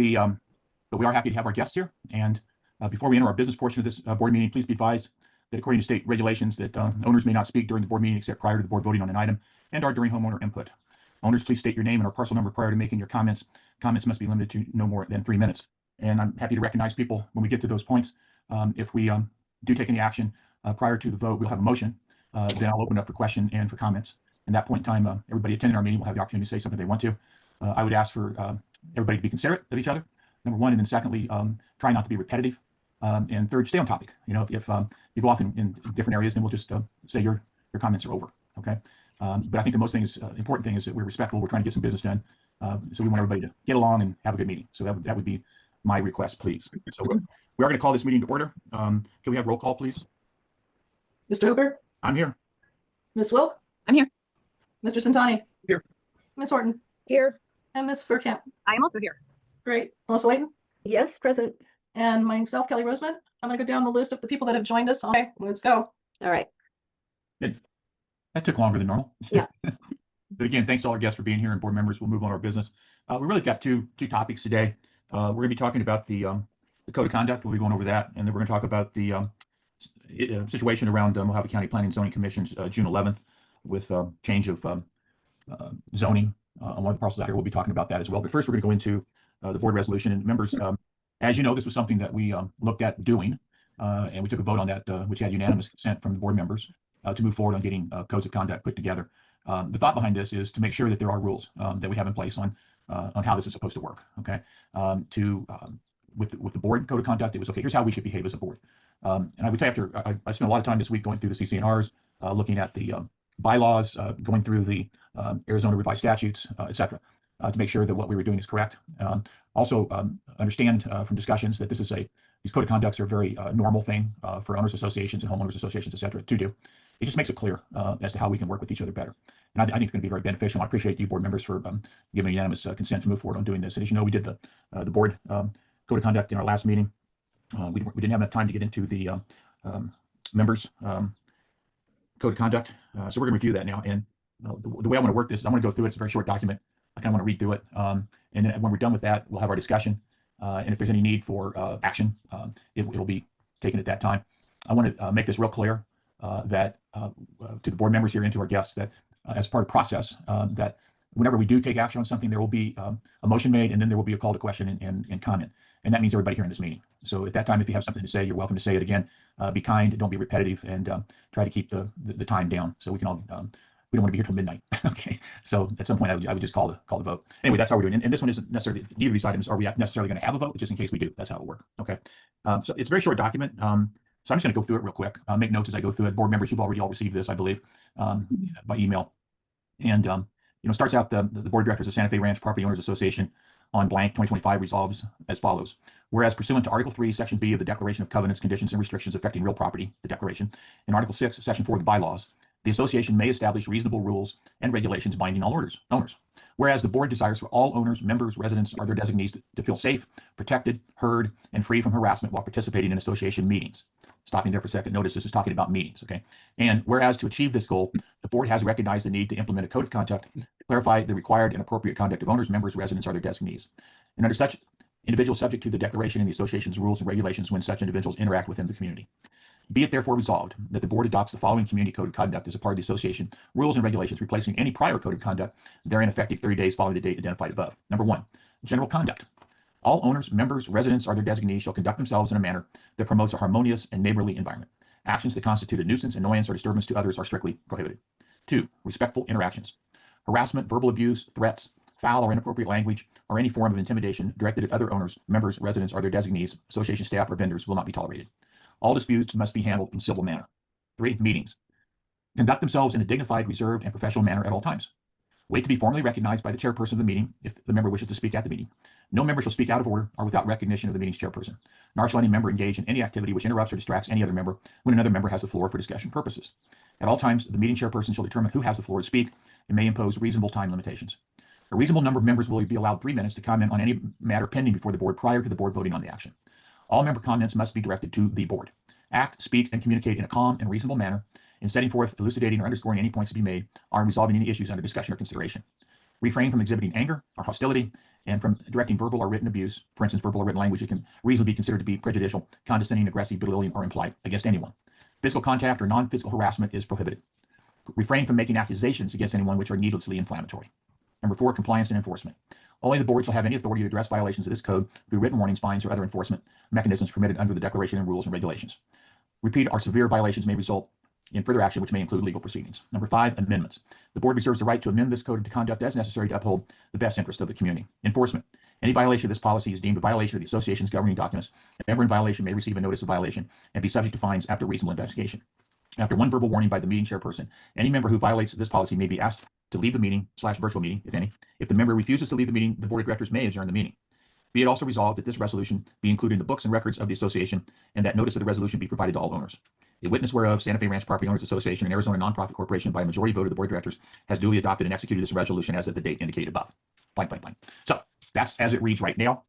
The, but we are happy to have our guests here. And before we enter our business portion of this board meeting, please be advised that according to state regulations that owners may not speak during the board meeting except prior to the board voting on an item and or during homeowner input. Owners, please state your name and our parcel number prior to making your comments. Comments must be limited to no more than 3 minutes. And I'm happy to recognize people when we get to those points. If we do take any action prior to the vote, we'll have a motion. Then I'll open up for question and for comments. At that point in time, everybody attending our meeting will have the opportunity to say something they want to. I would ask for everybody to be considerate of each other, number one, and then secondly, try not to be repetitive. And third, stay on topic. You know, if you go off in different areas, then we'll just say your comments are over. Okay. But I think the most important thing is that we're respectful. We're trying to get some business done. So we want everybody to get along and have a good meeting. So that would be my request, please. So we are going to call this meeting to order. Can we have roll call, please? Mr. Hooper? I'm here. Ms. Wilk? I'm here. Mr. Santani? Here. Ms. Horton? Here. And Ms. Furkamp? I am also here. Great. Melissa Layton? Yes, present. And myself, Kelly Roseman. I'm going to go down the list of the people that have joined us. Okay, let's go. All right. That took longer than normal. Yeah. But again, thanks to all our guests for being here, and board members. We'll move on to our business. We really got two topics today. We're going to be talking about the code of conduct. We'll be going over that, and then we're going to talk about the situation around Mojave County Planning and Zoning Commission's June 11th with change of zoning on one of the parcels out here. We'll be talking about that as well. But first, we're going to go into the board resolution. And members, as you know, this was something that we looked at doing, and we took a vote on that, which had unanimous consent from the board members to move forward on getting codes of conduct put together. The thought behind this is to make sure that there are rules that we have in place on how this is supposed to work. Okay, with the board code of conduct, it was okay. Here's how we should behave as a board. And I would tell you, after I spent a lot of time this week going through the CC&Rs, looking at the bylaws, going through the Arizona revised statutes, etc., to make sure that what we were doing is correct. Also, understand from discussions that these code of conducts are a very normal thing for owners associations and homeowners associations, etc., to do. It just makes it clear as to how we can work with each other better. And I think it's going to be very beneficial. I appreciate you board members for giving unanimous consent to move forward on doing this. And as you know, we did the board code of conduct in our last meeting. We didn't have enough time to get into the members code of conduct. So we're going to review that now. And the way I want to work this is I'm going to go through it. It's a very short document. I kind of want to read through it. And then when we're done with that, we'll have our discussion. And if there's any need for action, it'll be taken at that time. I want to make this real clear that to the board members here and to our guests that as part of the process, that whenever we do take action on something, there will be a motion made, and then there will be a call to question and comment. And that means everybody here in this meeting. So at that time, if you have something to say, you're welcome to say it again. Be kind, don't be repetitive, and try to keep the time down so we can all, we don't want to be here till midnight. Okay. So at some point I would just call the vote. Anyway, that's how we're doing. And this one isn't necessarily, neither of these items are we necessarily going to have a vote, just in case we do. That's how it will work. Okay. So it's a very short document. So I'm just going to go through it real quick. Make notes as I go through it. Board members, you've already all received this, I believe, by email. And starts out the board of directors of Santa Fe Ranch Property Owners Association on blank 2025 resolves as follows. Whereas pursuant to Article 3, Section B of the Declaration of Covenants, Conditions, and Restrictions Affecting Real Property, the Declaration, and Article 6, Section 4 of the bylaws, the association may establish reasonable rules and regulations binding all owners. Whereas the board desires for all owners, members, residents, or their designees to feel safe, protected, heard, and free from harassment while participating in association meetings. Stopping there for a second, notice this is talking about meetings, okay? And whereas to achieve this goal, the board has recognized the need to implement a code of conduct to clarify the required and appropriate conduct of owners, members, residents, or their designees. And under such individuals subject to the declaration and the association's rules and regulations when such individuals interact within the community. Be it therefore resolved that the board adopts the following community code of conduct as a part of the association rules and regulations, replacing any prior code of conduct therein effective 30 days following the date identified above. Number 1, general conduct. All owners, members, residents, or their designees shall conduct themselves in a manner that promotes a harmonious and neighborly environment. Actions that constitute a nuisance, annoyance, or disturbance to others are strictly prohibited. 2, respectful interactions. Harassment, verbal abuse, threats, foul or inappropriate language, or any form of intimidation directed at other owners, members, residents, or their designees, association staff, or vendors will not be tolerated. All disputes must be handled in civil manner. 3, meetings. Conduct themselves in a dignified, reserved, and professional manner at all times. Wait to be formally recognized by the chairperson of the meeting if the member wishes to speak at the meeting. No member shall speak out of order or without recognition of the meeting's chairperson. Nor shall any member engage in any activity which interrupts or distracts any other member when another member has the floor for discussion purposes. At all times, the meeting chairperson shall determine who has the floor to speak and may impose reasonable time limitations. A reasonable number of members will be allowed 3 minutes to comment on any matter pending before the board prior to the board voting on the action. All member comments must be directed to the board. Act, speak, and communicate in a calm and reasonable manner in setting forth, elucidating, or underscoring any points to be made, or in resolving any issues under discussion or consideration. Refrain from exhibiting anger or hostility, and from directing verbal or written abuse, for instance, verbal or written language, it can reasonably be considered to be prejudicial, condescending, aggressive, belittling, or implied against anyone. Physical contact or non-physical harassment is prohibited. Refrain from making accusations against anyone which are needlessly inflammatory. Number 4, compliance and enforcement. Only the board shall have any authority to address violations of this code through written warnings, fines, or other enforcement mechanisms permitted under the declaration and rules and regulations. Repeat or severe violations may result in further action, which may include legal proceedings. Number 5, amendments. The board reserves the right to amend this code of conduct as necessary to uphold the best interest of the community. Enforcement. Any violation of this policy is deemed a violation of the association's governing documents. A member in violation may receive a notice of violation and be subject to fines after reasonable investigation. After one verbal warning by the meeting chairperson, any member who violates this policy may be asked to leave the meeting/virtual meeting, if any. If the member refuses to leave the meeting, the board of directors may adjourn the meeting. Be it also resolved that this resolution be included in the books and records of the association, and that notice of the resolution be provided to all owners. A witness whereof Santa Fe Ranch Property Owners Association and Arizona Nonprofit Corporation by a majority vote of the board of directors has duly adopted and executed this resolution as of the date indicated above. Blank, blank, blank. So that's as it reads right now.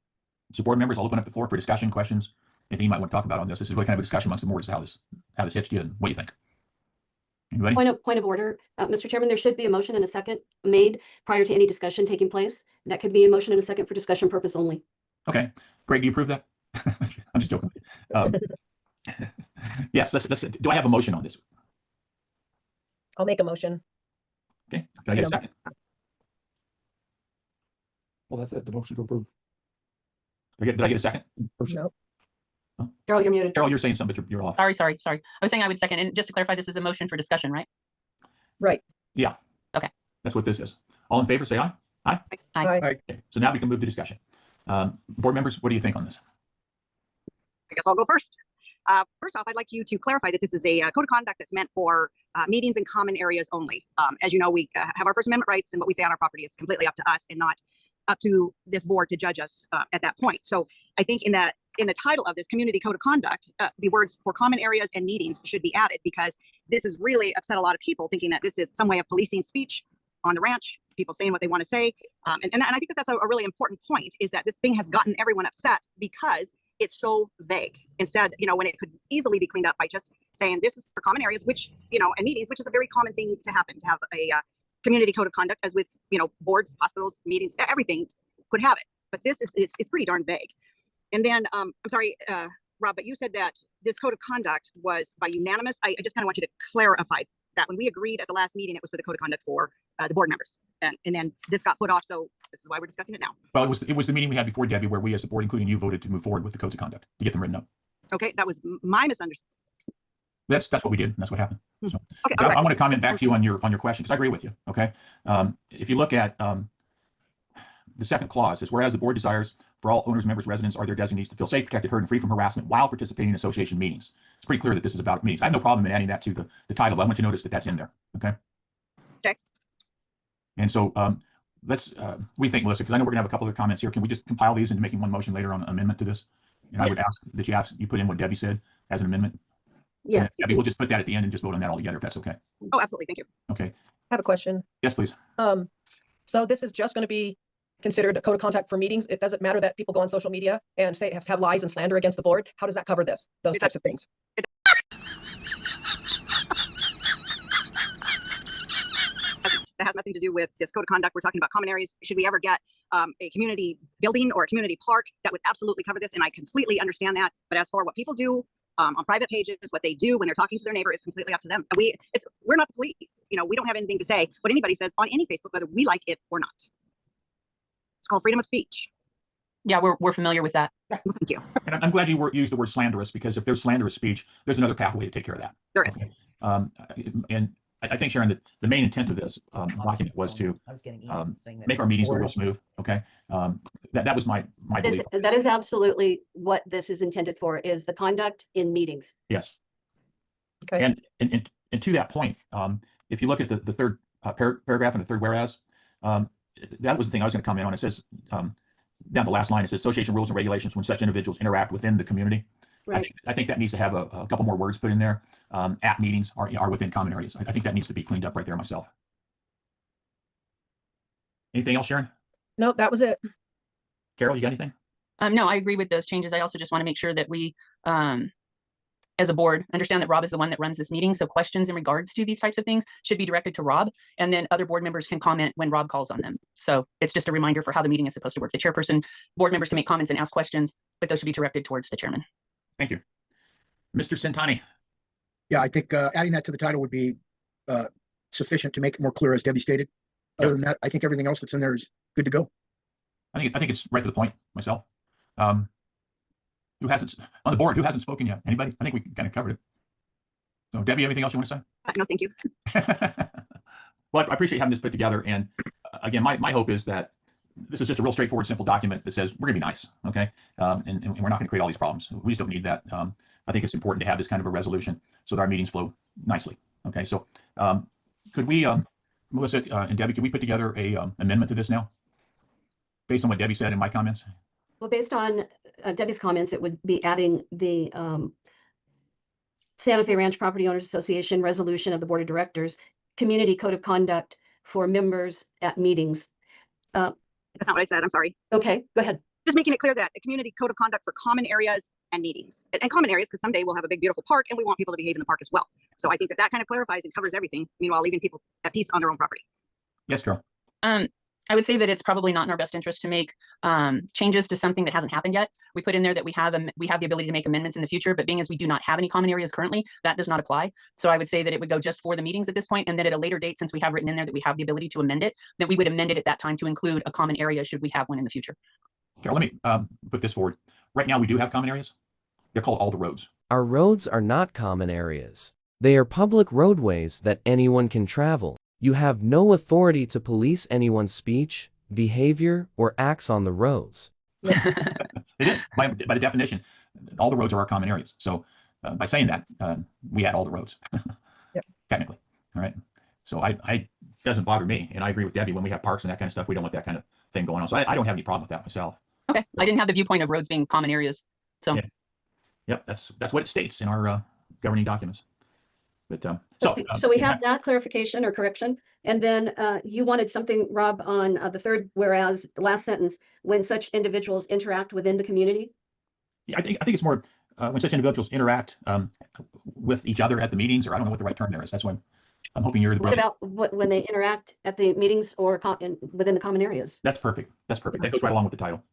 So board members, I'll open up the floor for discussion, questions, anything you might want to talk about on this. This is really kind of a discussion amongst the board as to how this hits you and what you think. Anybody? Point of order, Mr. Chairman, there should be a motion and a second made prior to any discussion taking place. That could be a motion and a second for discussion purpose only. Okay, Greg, do you approve that? I'm just joking. Yes, do I have a motion on this? I'll make a motion. Okay, can I get a second? Well, that's it, the motion to approve. Did I get a second? No. Carol, you're muted. Carol, you're saying something, but you're off. Sorry. I was saying I would second. And just to clarify, this is a motion for discussion, right? Right. Yeah. Okay. That's what this is. All in favor, say aye. Aye. Aye. Okay. So now we can move to discussion. Board members, what do you think on this? I guess I'll go first. First off, I'd like you to clarify that this is a code of conduct that's meant for meetings in common areas only. As you know, we have our First Amendment rights, and what we say on our property is completely up to us and not up to this board to judge us at that point. So I think in the title of this community code of conduct, the words for common areas and meetings should be added, because this has really upset a lot of people, thinking that this is some way of policing speech on the ranch, people saying what they want to say. And I think that that's a really important point, is that this thing has gotten everyone upset because it's so vague. Instead, when it could easily be cleaned up by just saying this is for common areas, which, and meetings, which is a very common thing to happen, to have a community code of conduct, as with, boards, hospitals, meetings, everything could have it. But this is, it's pretty darn vague. And then, I'm sorry, Rob, but you said that this code of conduct was by unanimous. I just kind of want you to clarify that. When we agreed at the last meeting, it was for the code of conduct for the board members. And then this got put off. So this is why we're discussing it now. Well, it was the meeting we had before, Debbie, where we as a board, including you, voted to move forward with the codes of conduct to get them written up. Okay, that was my misunderstanding. That's what we did. And that's what happened. So, Okay, I want to comment back to you on your question, because I agree with you. Okay. If you look at the second clause, is whereas the board desires for all owners, members, residents, or their designees to feel safe, protected, heard, and free from harassment while participating in association meetings. It's pretty clear that this is about meetings. I have no problem in adding that to the title, but I want you to notice that that's in there. Okay. Okay. And so let's, we think, Melissa, because I know we're gonna have a couple of comments here. Can we just compile these into making one motion later on an amendment to this? And I would ask that you put in what Debbie said as an amendment. Yes. Debbie, we'll just put that at the end and just vote on that all together, if that's okay. Oh, absolutely. Thank you. Okay. I have a question. Yes, please. So this is just going to be considered a code of conduct for meetings. It doesn't matter that people go on social media and have lies and slander against the board. How does that cover those types of things? That has nothing to do with this code of conduct. We're talking about common areas. Should we ever get a community building or a community park, that would absolutely cover this. And I completely understand that. But as for what people do on private pages, what they do when they're talking to their neighbor is completely up to them. We're not the police. We don't have anything to say what anybody says on any Facebook, whether we like it or not. It's called freedom of speech. Yeah, we're familiar with that. Well, thank you. And I'm glad you used the word slanderous, because if there's slanderous speech, there's another pathway to take care of that. There is. Okay. And I think, Sharon, that the main intent of this document was to make our meetings go real smooth. Okay. That was my belief. That is absolutely what this is intended for, is the conduct in meetings. Yes. Okay. And to that point, if you look at the third paragraph and the third whereas, that was the thing I was going to comment on. It says down the last line, it says association rules and regulations when such individuals interact within the community. Right. I think that needs to have a couple more words put in there. At meetings are within common areas. I think that needs to be cleaned up right there myself. Anything else, Sharon? No, that was it. Carol, you got anything? No, I agree with those changes. I also just want to make sure that we, as a board, understand that Rob is the one that runs this meeting. So questions in regards to these types of things should be directed to Rob, and then other board members can comment when Rob calls on them. So it's just a reminder for how the meeting is supposed to work. The chairperson, board members can make comments and ask questions, but those should be directed towards the chairman. Thank you. Mr. Centani. Yeah, I think adding that to the title would be sufficient to make it more clear, as Debbie stated. Other Yep. than that, I think everything else that's in there is good to go. I think it's right to the point myself. Who hasn't on the board? Who hasn't spoken yet? Anybody? I think we kind of covered it. So, Debbie, anything else you want to No, thank you. say? Well, I appreciate having this put together. And again, my hope is that this is just a real straightforward, simple document that says we're going to be nice, okay? And we're not going to create all these problems. We just don't need that. I think it's important to have this kind of a resolution so that our meetings flow nicely. Okay, so could we, Melissa and Debbie, could we put together a amendment to this now, based on what Debbie said in my comments? Well, based on Debbie's comments, it would be adding the Santa Fe Ranch Property Owners Association resolution of the Board of Directors, community code of conduct for members at meetings. That's not what I said. I'm sorry. Okay, go ahead. Just making it clear that a community code of conduct for common areas and meetings and common areas, because someday we'll have a big, beautiful park and we want people to behave in the park as well. So I think that kind of clarifies and covers everything, meanwhile, leaving people at peace on their own property. Yes, Carol. I would say that it's probably not in our best interest to make changes to something that hasn't happened yet. We put in there that we have the ability to make amendments in the future, but being as we do not have any common areas currently, that does not apply. So I would say that it would go just for the meetings at this point, and then at a later date, since we have written in there that we have the ability to amend it, that we would amend it at that time to include a common area should we have one in the future. Carol, let me put this forward. Right now, we do have common areas. They're called all the roads. Our roads are not common areas. They are public roadways that anyone can travel. You have no authority to police anyone's speech, behavior, or acts on the roads. It is, by the definition, all the roads are our common areas. So by saying that, we add all the roads, Yep. technically. All right. So it doesn't bother me. And I agree with Debbie, when we have parks and that kind of stuff, we don't want that kind of thing going on. So I don't have any problem with that myself. Okay, I didn't have the viewpoint of roads being common areas. So Yeah. Yep, that's what it states in our governing documents. But So we have that clarification or correction. And then you wanted something, Rob, on the third, whereas the last sentence, when such individuals interact within the community. yeah, I think it's more when such individuals interact with each other at the meetings, or I don't know what the right term there is. That's why I'm hoping you're the What brother. about when they interact at the meetings or within the common areas? That's perfect. That's perfect. That goes right along with the title.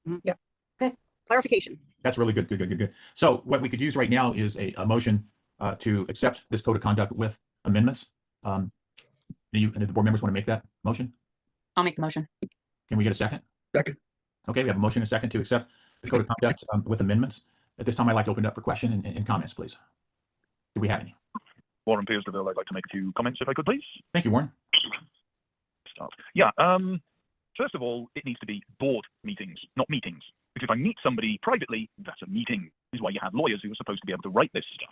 Clarification. That's really good. Good. So what we could use right now is a motion to accept this code of conduct with amendments. And if the board members want to make that motion, I'll make the motion. can we get a second? Second. Okay, we have a motion and a second to accept the code of conduct with amendments. At this time, I'd like to open it up for question and comments, please. Do we have any? Warren Pearsdeville, I'd like to make a few comments if I could, please. Thank you, Warren. Start. Yeah. First of all, it needs to be board meetings, not meetings. Because if I meet somebody privately, that's a meeting. This is why you have lawyers who are supposed to be able to write this stuff.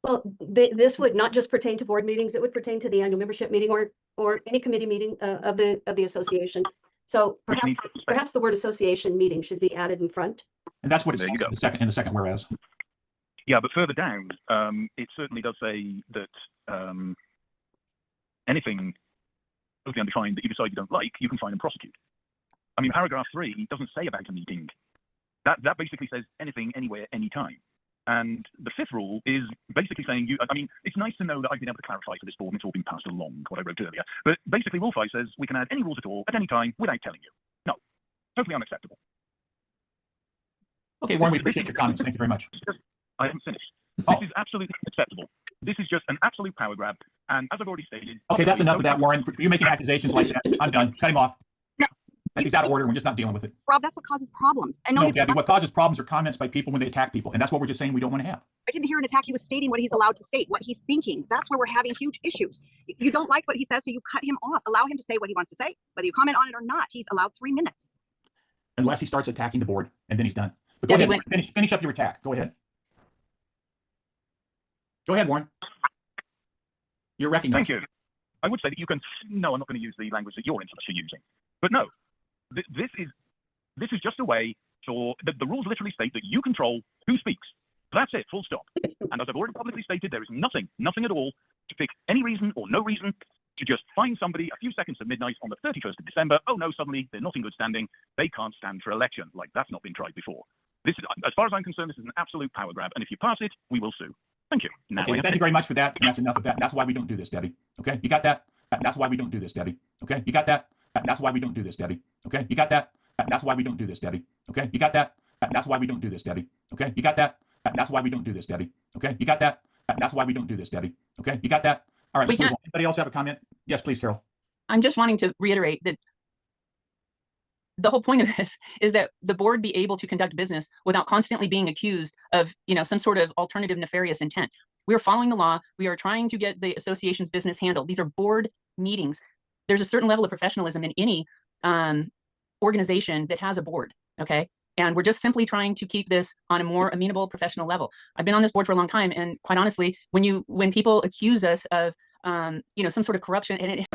Well, this would not just pertain to board meetings, it would pertain to the annual membership meeting or any committee meeting of the association. So perhaps the word association meeting should be added in front. And that's what it There says you go. in the second whereas. Yeah, but further down, it certainly does say that anything totally undefined that you decide you don't like, you can fine and prosecute. I mean, paragraph 3 doesn't say about a meeting. That basically says anything, anywhere, anytime. And the 5th rule is basically saying I mean, it's nice to know that I've been able to clarify for this board and it's all been passed along, what I wrote earlier. But basically, Rule 5 says we can add any rules at all, at any time, without telling you. No, totally unacceptable. Okay, Warren, we appreciate your comments. Thank you very much. I haven't finished. Oh. This is absolutely unacceptable. This is just an absolute power grab. And as I've already stated... Okay, that's enough of that, Warren. For you making accusations like that, I'm done. Cut him off. He's out of order. We're just not dealing with it. Rob, that's what causes problems. And No, Debbie, what causes problems are comments by people when they attack people. And that's what we're just saying we don't want to have. I didn't hear an attack. He was stating what he's allowed to state, what he's thinking. That's where we're having huge issues. You don't like what he says, so you cut him off. Allow him to say what he wants to say. Whether you comment on it or not, he's allowed 3 minutes. Unless he starts attacking the board, and then he's done. But go Yeah, ahead, finish up your attack. Go ahead. Go ahead, Warren. You're recognized. Thank you. I would say that you can... No, I'm not going to use the language that you're infamous for using. But no, this is just a way for... The rules literally state that you control who speaks. That's it, full stop. And as I've already publicly stated, there is nothing at all to pick any reason or no reason to just find somebody a few seconds at midnight on the 31st of December. Oh no, suddenly they're not in good standing. They can't stand for election. Like, that's not been tried before. This is, as far as I'm concerned, this is an absolute power grab. And if you pass it, we will sue. Thank you. Now Okay, well, thank you very much for that. And that's enough of that. That's why we don't do this, Debbie. Okay, you got that? That's why we don't do this, Debbie. Okay, you got that? That's why we don't do this, Debbie. Okay, you got that? That's why we don't do this, Debbie. Okay, you got that? That's why we don't do this, Debbie. Okay, you got that? That's why we don't do this, Debbie. Okay, you got that? That's why we don't do this, Debbie. Okay, you got that? All right, let's move on. Anybody else have a comment? Yes, please, Carol. I'm just wanting to reiterate that the whole point of this is that the board be able to conduct business without constantly being accused of, some sort of alternative nefarious intent. We are following the law. We are trying to get the association's business handled. These are board meetings. There's a certain level of professionalism in any organization that has a board, okay? And we're just simply trying to keep this on a more amenable professional level. I've been on this board for a long time, and quite honestly, when people accuse us of some sort of corruption, and it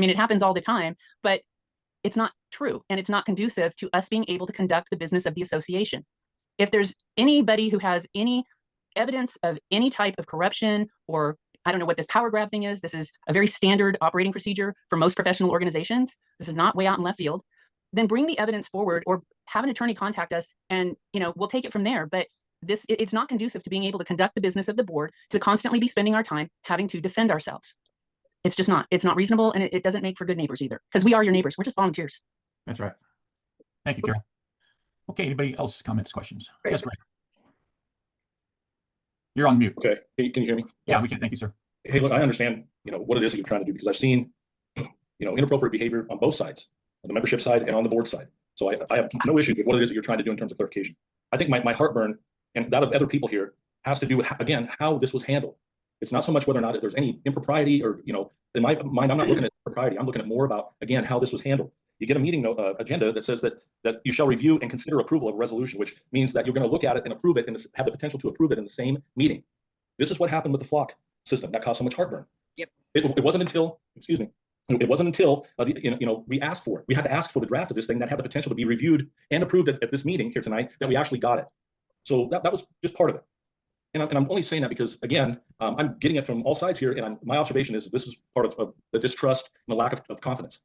it happens all the time, but it's not true, and it's not conducive to us being able to conduct the business of the association. If there's anybody who has any evidence of any type of corruption, or I don't know what this power grab thing is, this is a very standard operating procedure for most professional organizations. This is not way out in left field. Then bring the evidence forward, or have an attorney contact us, and we'll take it from there. But it's not conducive to being able to conduct the business of the board, to constantly be spending our time having to defend ourselves. It's just not. It's not reasonable, and it doesn't make for good neighbors either, because we are your neighbors. We're just volunteers. That's right. Thank you, Carol. Okay, anybody else comments, questions? Great. Yes, Greg. You're on mute. Okay, hey, can you hear me? Yeah, we can. Thank you, sir. Hey, look, I understand, what it is that you're trying to do, because I've seen, inappropriate behavior on both sides, on the membership side and on the board side. So I have no issues with what it is that you're trying to do in terms of clarification. I think my heartburn, and that of other people here, has to do with, again, how this was handled. It's not so much whether or not there's any impropriety, or, in my mind, I'm not looking at propriety. I'm looking at more about, again, how this was handled. You get a meeting agenda that says that you shall review and consider approval of a resolution, which means that you're going to look at it and approve it, and have the potential to approve it in the same meeting. This is what happened with the flock system that caused so much heartburn. Yep. It wasn't until, it wasn't until we asked for it. We had to ask for the draft of this thing that had the potential to be reviewed and approved at this meeting here tonight, that we actually got it. So that was just part of it. And I'm only saying that because, again, I'm getting it from all sides here, and my observation is this is part of the distrust and the lack of confidence.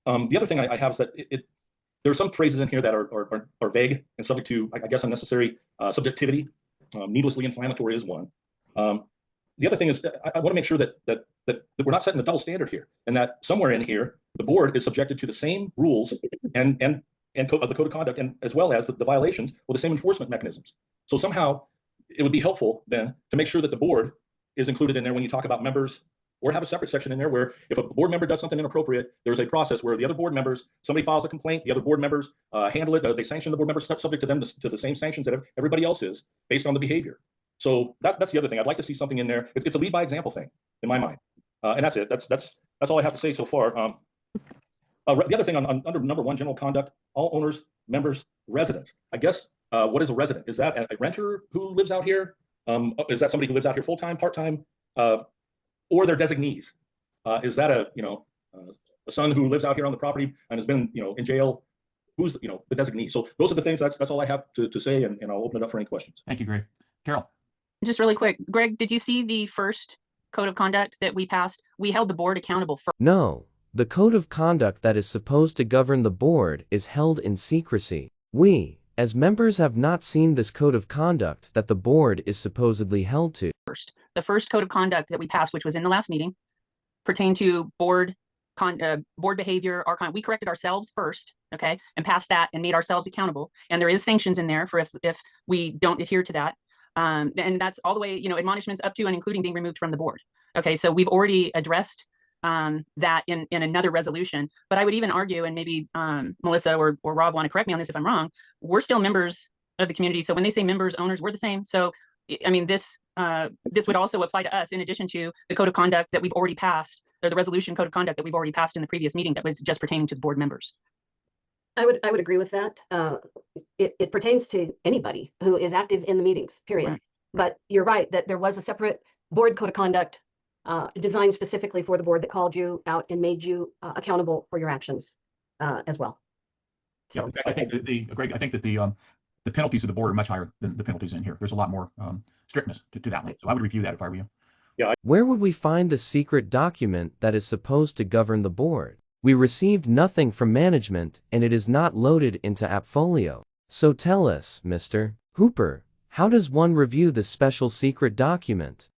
The other thing I have is that there are some phrases in here that are vague and subject to, I guess, unnecessary subjectivity. Needlessly inflammatory is one. The other thing is, I want to make sure that we're not setting a double standard here, and that somewhere in here the board is subjected to the same rules and of the code of conduct, and as well as the violations, or the same enforcement mechanisms. So somehow it would be helpful then to make sure that the board is included in there when you talk about members, or have a separate section in there where if a board member does something inappropriate, there's a process where the other board members, somebody files a complaint, the other board members handle it, they sanction the board members, subject to them to the same sanctions that everybody else is based on the behavior. So that's the other thing. I'd like to see something in there. It's a lead by example thing in my mind, and that's it. That's all I have to say so far. The other thing under number 1, general conduct, all owners, members, residents. I guess what is a resident? Is that a renter who lives out here? Is that somebody who lives out here full time, part time, or their designees? Is that a son who lives out here on the property and has been in jail? Who's the designee? So those are the things. That's all I have to say, and I'll open it up for any questions. Thank you, Greg. Carol. Just really quick, Greg, did you see the first code of conduct that we passed? We held the board accountable for. No, the code of conduct that is supposed to govern the board is held in secrecy. We, as members, have not seen this code of conduct that the board is supposedly held to. The first code of conduct that we passed, which was in the last meeting, pertained to board behavior. We corrected ourselves first, okay, and passed that and made ourselves accountable. And there is sanctions in there for if we don't adhere to that. And that's all the way, admonishments up to and including being removed from the board. Okay, so we've already addressed that in another resolution. But I would even argue, and maybe Melissa or Rob want to correct me on this if I'm wrong, we're still members of the community. So when they say members, owners, we're the same. So I mean, this would also apply to us, in addition to the code of conduct that we've already passed, or the resolution code of conduct that we've already passed in the previous meeting that was just pertaining to the board members. I would agree with that. it pertains to anybody who is active in the meetings, period. Right. But you're right that there was a separate board code of conduct designed specifically for the board that called you out and made you accountable for your actions as well. Yeah, So, I think that Greg, I think that the penalties of the board are much higher than the penalties in here. There's a lot more strictness to that one. So I would review that if I were you. Where would we find the secret document that is supposed to govern the board? We received nothing from management and it is not loaded into Appfolio. So tell us, Mr. Hooper, how does one review the special secret document?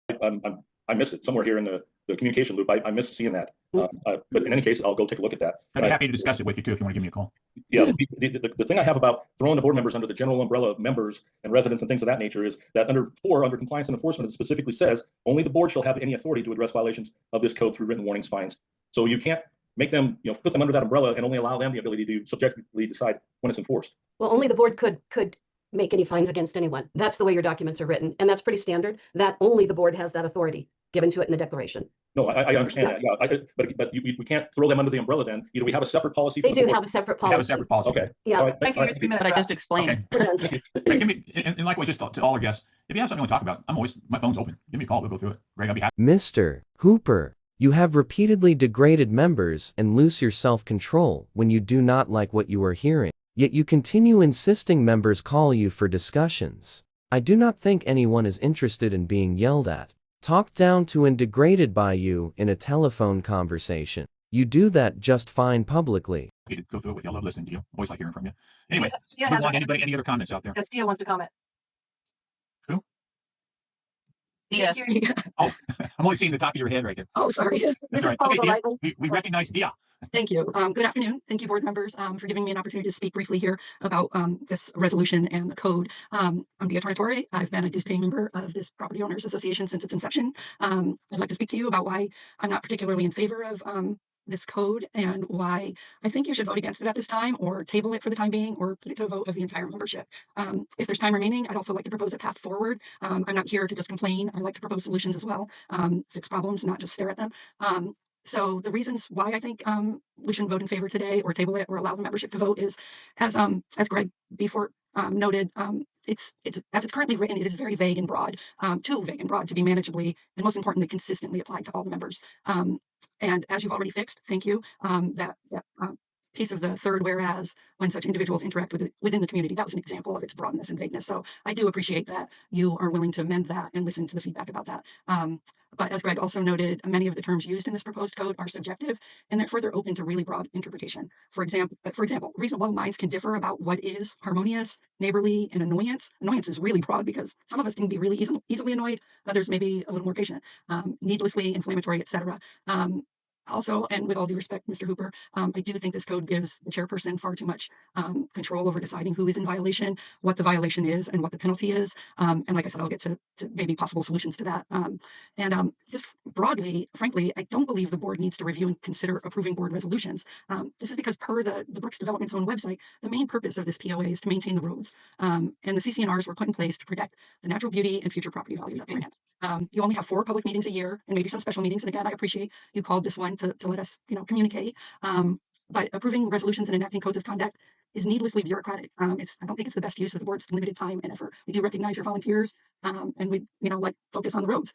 I missed it somewhere here in the communication loop. I missed seeing that. But in any case, I'll go take a look at that. I'd be happy to discuss it with you too if you want to give me a call. Yeah, the thing I have about throwing the board members under the general umbrella of members and residents and things of that nature is that under compliance and enforcement, it specifically says only the board shall have any authority to address violations of this code through written warnings, fines. So you can't make them, put them under that umbrella and only allow them the ability to subjectively decide when it's enforced. well, only the board could make any fines against anyone. That's the way your documents are written, and that's pretty standard. That only the board has that authority given to it in the declaration. No, I understand that. Yeah, but we can't throw them under the umbrella then. Either we have a separate policy. They for the do board. have a separate We have a policy. separate policy. Okay. Yeah. All right, Thank you. all right, Your 3 minutes But I are just up. explained. Okay. We're done. Thank you. Greg, give me, and likewise, just to all our guests, if you have something you want to talk about, my phone's open. Give me a call. We'll go through it. Greg, I'll be happy. Mr. Hooper, you have repeatedly degraded members and lose your self-control when you do not like what you are hearing. Yet you continue insisting members call you for discussions. I do not think anyone is interested in being yelled at, talked down to and degraded by you in a telephone conversation. You do that just fine publicly. Happy to go through it with you. I love listening to you. Always like hearing from you. Anyway, Dia move has on. her- Anybody, any other comments out there? Yes, Dia wants to comment. Who? Yeah. Hear you. Oh, I'm only seeing the top of your head right there. Oh, sorry. That's This all is right. Paul Okay, Dia, Golightly. we recognize Dia. Thank you. Good afternoon. Thank you, board members, for giving me an opportunity to speak briefly here about this resolution and the code. I'm Dia Tornatore. I've been a dues-paying member of this Property Owners Association since its inception. I'd like to speak to you about why I'm not particularly in favor of this code and why I think you should vote against it at this time or table it for the time being or put it to a vote of the entire membership. If there's time remaining, I'd also like to propose a path forward. I'm not here to just complain. I like to propose solutions as well, fix problems, not just stare at them. So the reasons why I think we shouldn't vote in favor today or table it or allow the membership to vote is, as Greg before noted, it's as it's currently written, it is very vague and broad, too vague and broad to be manageably and most importantly consistently applied to all the members. And as you've already fixed, thank you. That piece of the third whereas when such individuals interact within the community, that was an example of its broadness and vagueness. So I do appreciate that you are willing to amend that and listen to the feedback about that. But as Greg also noted, many of the terms used in this proposed code are subjective and they're further open to really broad interpretation. For example, reasonable minds can differ about what is harmonious, neighborly, and annoyance. Annoyance is really broad because some of us can be really easily annoyed, others may be a little more patient, needlessly inflammatory, etc. Also, and with all due respect, Mr. Hooper, I do think this code gives the chairperson far too much control over deciding who is in violation, what the violation is, and what the penalty is. And like I said, I'll get to maybe possible solutions to that. And just broadly, frankly, I don't believe the board needs to review and consider approving board resolutions. This is because per the Brooks Development's own website, the main purpose of this POA is to maintain the roads. And the CCNRs were put in place to protect the natural beauty and future property values of the land. You only have 4 public meetings a year and maybe some special meetings. And again, I appreciate you called this one to let us, communicate. But approving resolutions and enacting codes of conduct is needlessly bureaucratic. I don't think it's the best use of the board's limited time and effort. We do recognize your volunteers, and we, focus on the roads.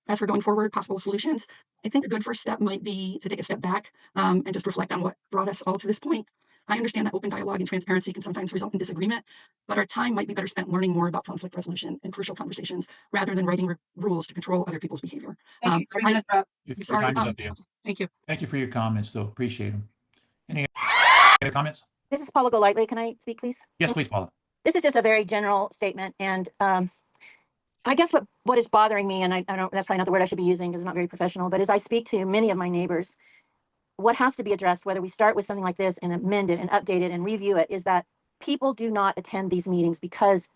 As for going forward, possible solutions, I think a good first step might be to take a step back and just reflect on what brought us all to this point. I understand that open dialogue and transparency can sometimes result in disagreement, but our time might be better spent learning more about conflict resolution and crucial conversations rather than writing rules to control other people's behavior. Thank you. 3 minutes are up. Your Sorry, time is up, Dia. Thank you. Thank you for your comments, though. Appreciate them. Any other comments? This is Paula Golightly. Can I speak, please? Yes, please, Paula. This is just a very general statement. And I guess what is bothering me, and I don't, that's probably not the word I should be using because it's not very professional, but as I speak to many of my neighbors, what has to be addressed, whether we start with something like this and amend it and update it and review it, is that people do not attend these meetings because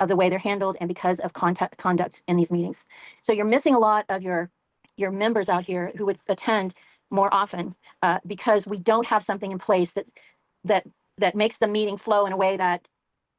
of the way they're handled and because of conduct in these meetings. So you're missing a lot of your members out here who would attend more often because we don't have something in place that makes the meeting flow in a way that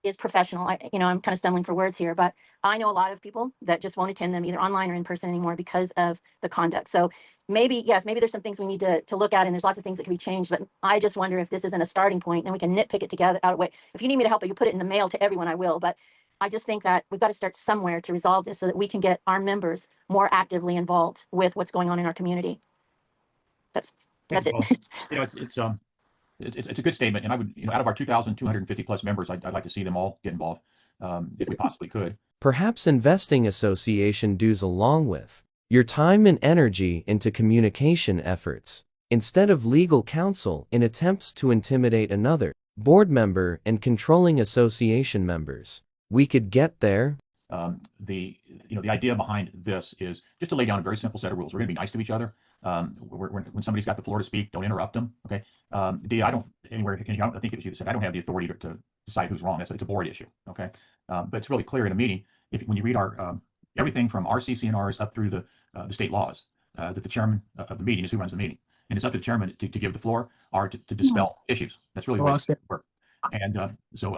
is professional. I'm kind of stumbling for words here, but I know a lot of people that just won't attend them either online or in person anymore because of the conduct. So maybe, yes, maybe there's some things we need to look at, and there's lots of things that can be changed, but I just wonder if this isn't a starting point, and we can nitpick it together out of way. If you need me to help you put it in the mail to everyone, I will, but I just think that we've got to start somewhere to resolve this so that we can get our members more actively involved with what's going on in our community. That's it. Well, you know, it's a good statement, and I would, you know, out of our 2,250 plus members, I'd like to see them all get involved, if we possibly could. Perhaps investing association dues along with your time and energy into communication efforts, instead of legal counsel in attempts to intimidate another board member and controlling association members. We could get there. The idea behind this is just to lay down a very simple set of rules. We're going to be nice to each other. When somebody's got the floor to speak, don't interrupt them. Okay. Dee, I don't anywhere. I think it was you that said I don't have the authority to decide who's wrong. It's a board issue. Okay. But it's really clear in a meeting when you read our everything from our CC&Rs up through the state laws, that the chairman of the meeting is who runs the meeting, and it's up to the chairman to give the floor or to dispel issues. That's really the way it works. And so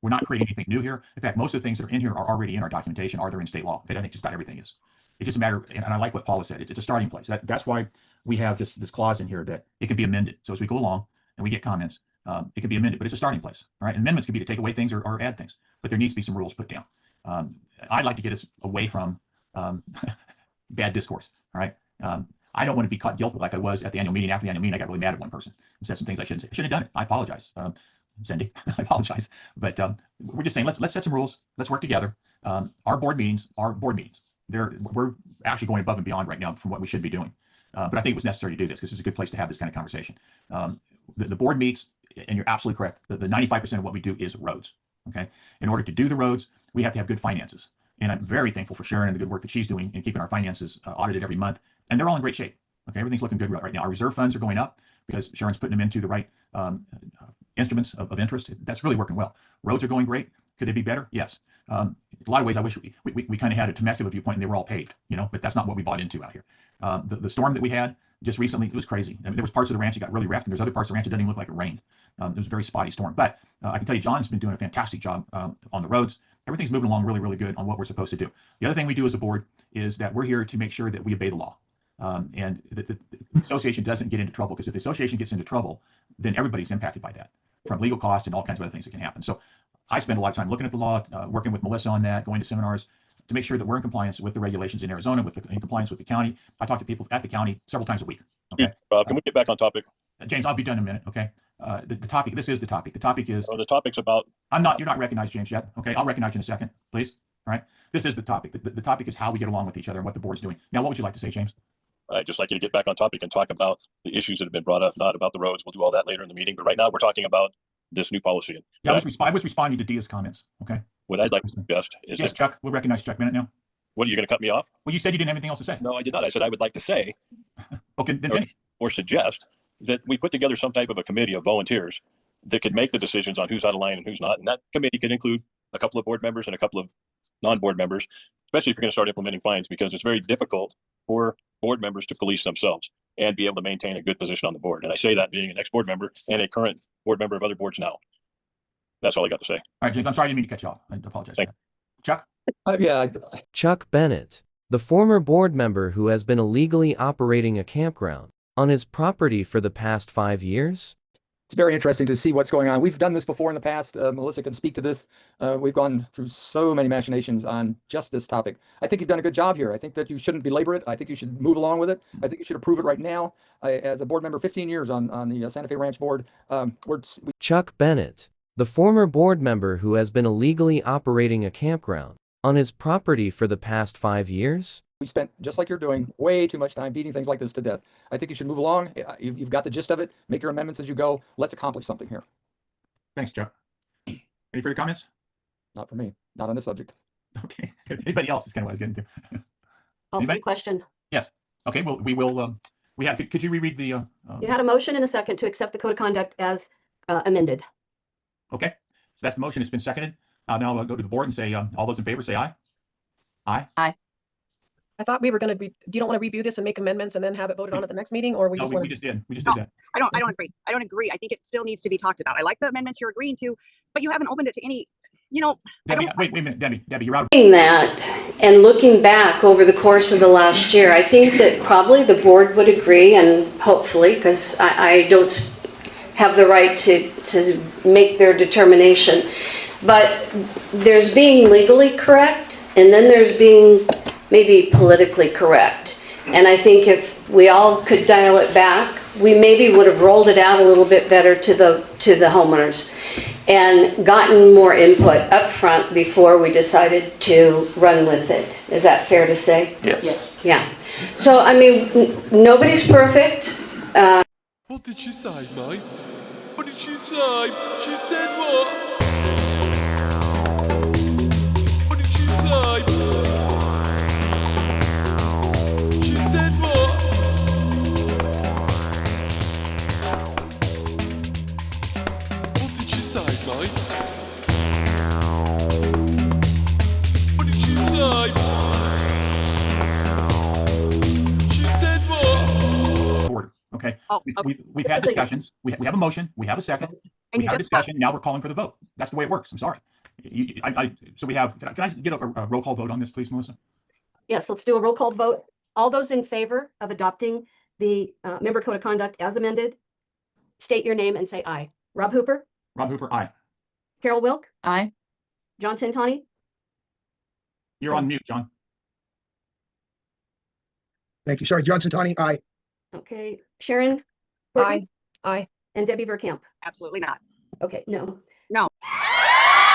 we're not creating anything new here. In fact, most of the things that are in here are already in our documentation, or they're in state law. I think just about everything is. It's just a matter, and I like what Paula said. It's a starting place. That's why we have this clause in here that it can be amended. So as we go along and we get comments, it can be amended, but it's a starting place. All right. And amendments can be to take away things or add things, but there needs to be some rules put down. I'd like to get us away from bad discourse. All right. I don't want to be caught guilty like I was at the annual meeting. After the annual meeting, I got really mad at one person and said some things I shouldn't say. I shouldn't have done it. I apologize. Cindy, I apologize. But we're just saying, let's set some rules. Let's work together. Our board meetings are board meetings. We're actually going above and beyond right now from what we should be doing. But I think it was necessary to do this because it's a good place to have this kind of conversation. The board meets, and you're absolutely correct. The 95% of what we do is roads. Okay. In order to do the roads, we have to have good finances. And I'm very thankful for Sharon and the good work that she's doing in keeping our finances audited every month. And they're all in great shape. Okay. Everything's looking good right now. Our reserve funds are going up because Sharon's putting them into the right instruments of interest. That's really working well. Roads are going great. Could they be better? Yes. A lot of ways I wish we kind of had a Temecula viewpoint and they were all paved, but that's not what we bought into out here. The storm that we had just recently, it was crazy. I mean, there was parts of the ranch that got really wrecked, and there's other parts of the ranch that doesn't even look like it rained. It was a very spotty storm. But I can tell you, John's been doing a fantastic job on the roads. Everything's moving along really, really good on what we're supposed to do. The other thing we do as a board is that we're here to make sure that we obey the law. And the association doesn't get into trouble, because if the association gets into trouble, then everybody's impacted by that, from legal costs and all kinds of other things that can happen. So I spend a lot of time looking at the law, working with Melissa on that, going to seminars to make sure that we're in compliance with the regulations in Arizona, in compliance with the county. I talk to people at the county several times a week. Okay. Can we get back on topic? James, I'll be done in a minute. Okay. The topic, this is the topic. The topic is, the topic's about, you're not recognized, James, yet. Okay. I'll recognize you in a second, please. All right. This is the topic. The topic is how we get along with each other and what the board's doing. Now, what would you like to say, James? I'd just like you to get back on topic and talk about the issues that have been brought up, not about the roads. We'll do all that later in the meeting. But right now we're talking about this new policy. Yeah, I was responding to Dia's comments. Okay. What I'd like to suggest is yes, Chuck, we'll recognize Chuck Bennett now. What, are you going to cut me off? Well, you said you didn't have anything else to say. No, I did not. I said I would like to say, okay, then finish. Or suggest that we put together some type of a committee of volunteers that could make the decisions on who's out of line and who's not. And that committee could include a couple of board members and a couple of non-board members, especially if you're going to start implementing fines, because it's very difficult for board members to police themselves and be able to maintain a good position on the board. And I say that being an ex-board member and a current board member of other boards now. That's all I got to say. All right, James, I'm sorry I didn't mean to cut you off. I apologize. Chuck? Chuck Bennett, the former board member who has been illegally operating a campground on his property for the past 5 years. It's very interesting to see what's going on. We've done this before in the past. Melissa can speak to this. We've gone through so many machinations on just this topic. I think you've done a good job here. I think that you shouldn't belabor it. I think you should move along with it. I think you should approve it right now. As a board member, 15 years on the Santa Fe Ranch board. Chuck Bennett, the former board member who has been illegally operating a campground on his property for the past 5 years. We spent, just like you're doing, way too much time beating things like this to death. I think you should move along. You've got the gist of it. Make your amendments as you go. Let's accomplish something here. Thanks, Chuck. Any further comments? Not for me. Not on this subject. Okay. Anybody else is kind of what I was getting to. Anybody? Question. Yes. Okay. Well, we will. We have. Could you reread the? You had a motion and a second to accept the code of conduct as amended. Okay. So that's the motion. It's been seconded. Now I'll go to the board and say, all those in favor say aye. Aye. Aye. I thought we were going to be, do you don't want to review this and make amendments and then have it voted on at the next meeting, or we no, just we just did. We just did that. I don't agree. I don't agree. I think it still needs to be talked about. I like the amendments you're agreeing to, but you haven't opened it to any you know, I Debbie, don't, wait a minute, Debbie, you're out. Saying that and looking back over the course of the last year, I think that probably the board would agree, and hopefully, because I don't have the right to make their determination, but there's being legally correct, and then there's being maybe politically correct. And I think if we all could dial it back, we maybe would have rolled it out a little bit better to the homeowners and gotten more input up front before we decided to run with it. Is that fair to say? Yes. Yeah. So, I mean, nobody's perfect. What did she say, mate? What did she say? She said what? What did she say? She said what? What did she say, mate? What did she say? She said what? Board, okay? oh, okay. We've had discussions. We have a motion. We have a second. And We you have a just, discussion. Now we're calling for the vote. That's the way it works. I'm sorry. So we have, can I get a roll call vote on this, please, Melissa? Yes, let's do a roll call vote. All those in favor of adopting the member code of conduct as amended, state your name and say aye. Rob Hooper, Rob Hooper, aye. Carol Wilk, Aye. John Centoni, You're on mute, John. Thank you. Sorry, Johnson, Tawny, aye. okay, Sharon, Aye. Aye. and Debbie Verkamp. absolutely not. Okay, no. No.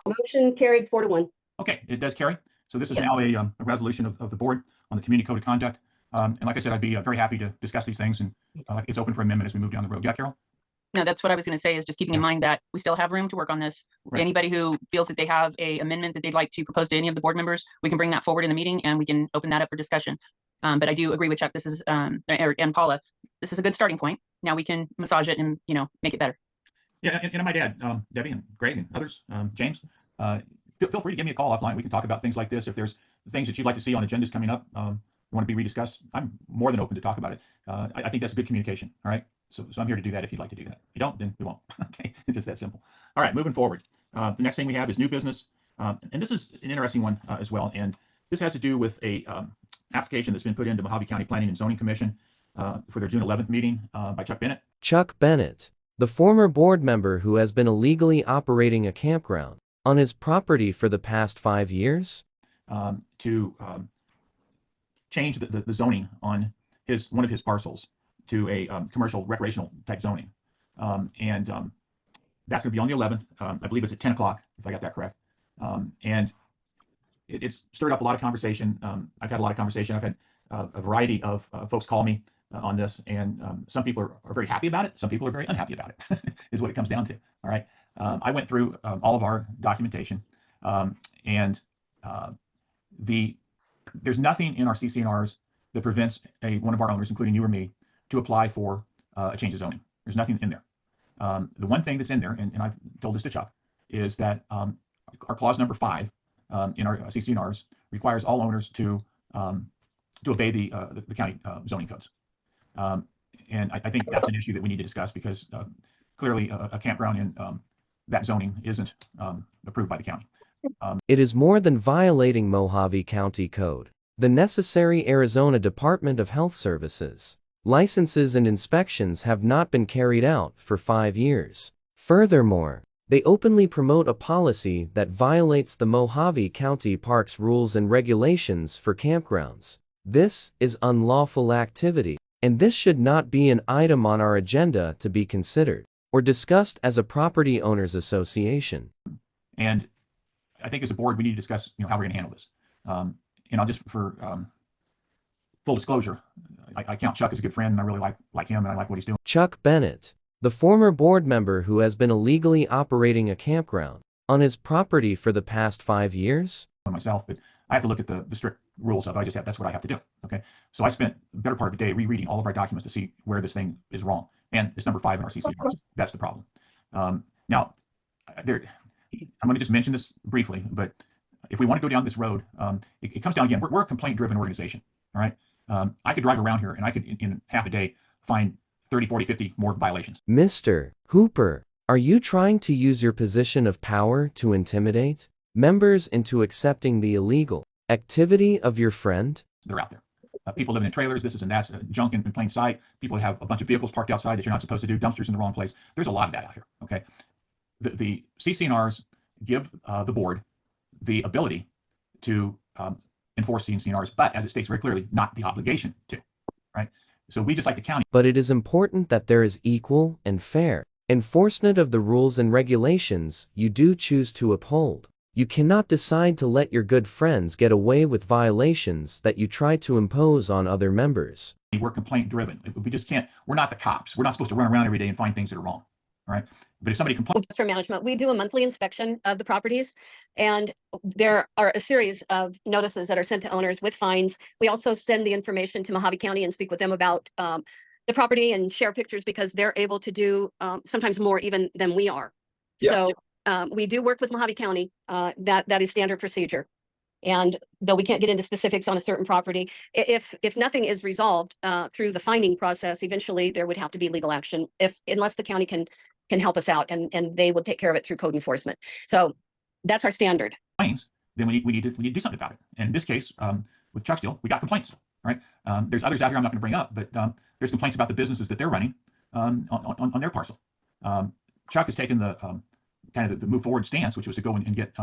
Motion carried 4-1. Okay, it does carry. So this is Yes. now a resolution of the board on the community code of conduct. And like I said, I'd be very happy to discuss these things, and it's open for amendment as we move down the road. Yeah, Carol? No, that's what I was going to say, is just keeping in mind that we still have room to work on this. Right. Anybody who feels that they have a amendment that they'd like to propose to any of the board members, we can bring that forward in the meeting and we can open that up for discussion. But I do agree with Chuck. This is, and Paula, this is a good starting point. Now we can massage it and, make it better. Yeah, and I might add, Debbie and Greg and others, James, feel free to give me a call offline. We can talk about things like this. If there's things that you'd like to see on agendas coming up, want to be rediscussed, I'm more than open to talk about it. I think that's good communication. All right. So I'm here to do that if you'd like to do that. If you don't, then we won't. Okay. It's just that simple. All right. Moving forward. The next thing we have is new business. And this is an interesting one as well. And this has to do with a application that's been put into Mojave County Planning and Zoning Commission for their June 11th meeting by Chuck Bennett. Chuck Bennett, the former board member who has been illegally operating a campground on his property for the past 5 years, to change the zoning on one of his parcels to a commercial recreational type zoning. That's going to be on the 11th. I believe it's at 10 o'clock, if I got that correct. And it's stirred up a lot of conversation. I've had a lot of conversation. I've had a variety of folks call me on this, and some people are very happy about it. Some people are very unhappy about it, is what it comes down to. All right. I went through all of our documentation, and there's nothing in our CCNRs that prevents one of our owners, including you or me, to apply for a change of zoning. There's nothing in there. The one thing that's in there, and I've told this to Chuck, is that our clause number 5 in our CCNRs requires all owners to obey the county zoning codes. And I think that's an issue that we need to discuss, because clearly a campground in that zoning isn't approved by the county. it is more than violating Mojave County Code. The necessary Arizona Department of Health Services licenses and inspections have not been carried out for 5 years. Furthermore, they openly promote a policy that violates the Mojave County Parks rules and regulations for campgrounds. This is unlawful activity, and this should not be an item on our agenda to be considered or discussed as a property owners association. And I think as a board, we need to discuss, how we're going to handle this. And I'll just, for full disclosure, I count Chuck as a good friend, and I really like him, and I like what he's doing. Chuck Bennett, the former board member who has been illegally operating a campground on his property for the past 5 years? Myself, but I have to look at the strict rules of it. That's what I have to do. Okay. So I spent the better part of the day rereading all of our documents to see where this thing is wrong. And it's number 5 in our CCNRs. That's the problem. Now, I'm going to just mention this briefly, but if we want to go down this road, it comes down again. We're a complaint-driven organization. All right. I could drive around here and I could, in half a day, find 30, 40, 50 more violations. Mr. Hooper, are you trying to use your position of power to intimidate? members into accepting the illegal activity of your friend? They're out there. People living in trailers, this is and that's junk in plain sight. People have a bunch of vehicles parked outside that you're not supposed to do, dumpsters in the wrong place. There's a lot of that out here, okay? The CCNRs give the board the ability to enforce CCNRs, but as it states very clearly, not the obligation to, right? So we, just like the county. But it is important that there is equal and fair enforcement of the rules and regulations you do choose to uphold. You cannot decide to let your good friends get away with violations that you try to impose on other members. We're complaint driven. We just can't, we're not the cops. We're not supposed to run around every day and find things that are wrong, right? But if somebody complains. For management, we do a monthly inspection of the properties, and there are a series of notices that are sent to owners with fines. We also send the information to Mojave County and speak with them about the property and share pictures, because they're able to do sometimes more even than we are. Yes. So we do work with Mojave County. That is standard procedure. And though we can't get into specifics on a certain property, if nothing is resolved through the fining process, eventually there would have to be legal action unless the county can help us out, and they would take care of it through code enforcement. So that's our standard. Then we need to do something about it. And in this case, with Chuck's deal, we got complaints, right? There's others out here I'm not going to bring up, but there's complaints about the businesses that they're running on their parcel. Chuck has taken the kind of the move forward stance, which was to go and get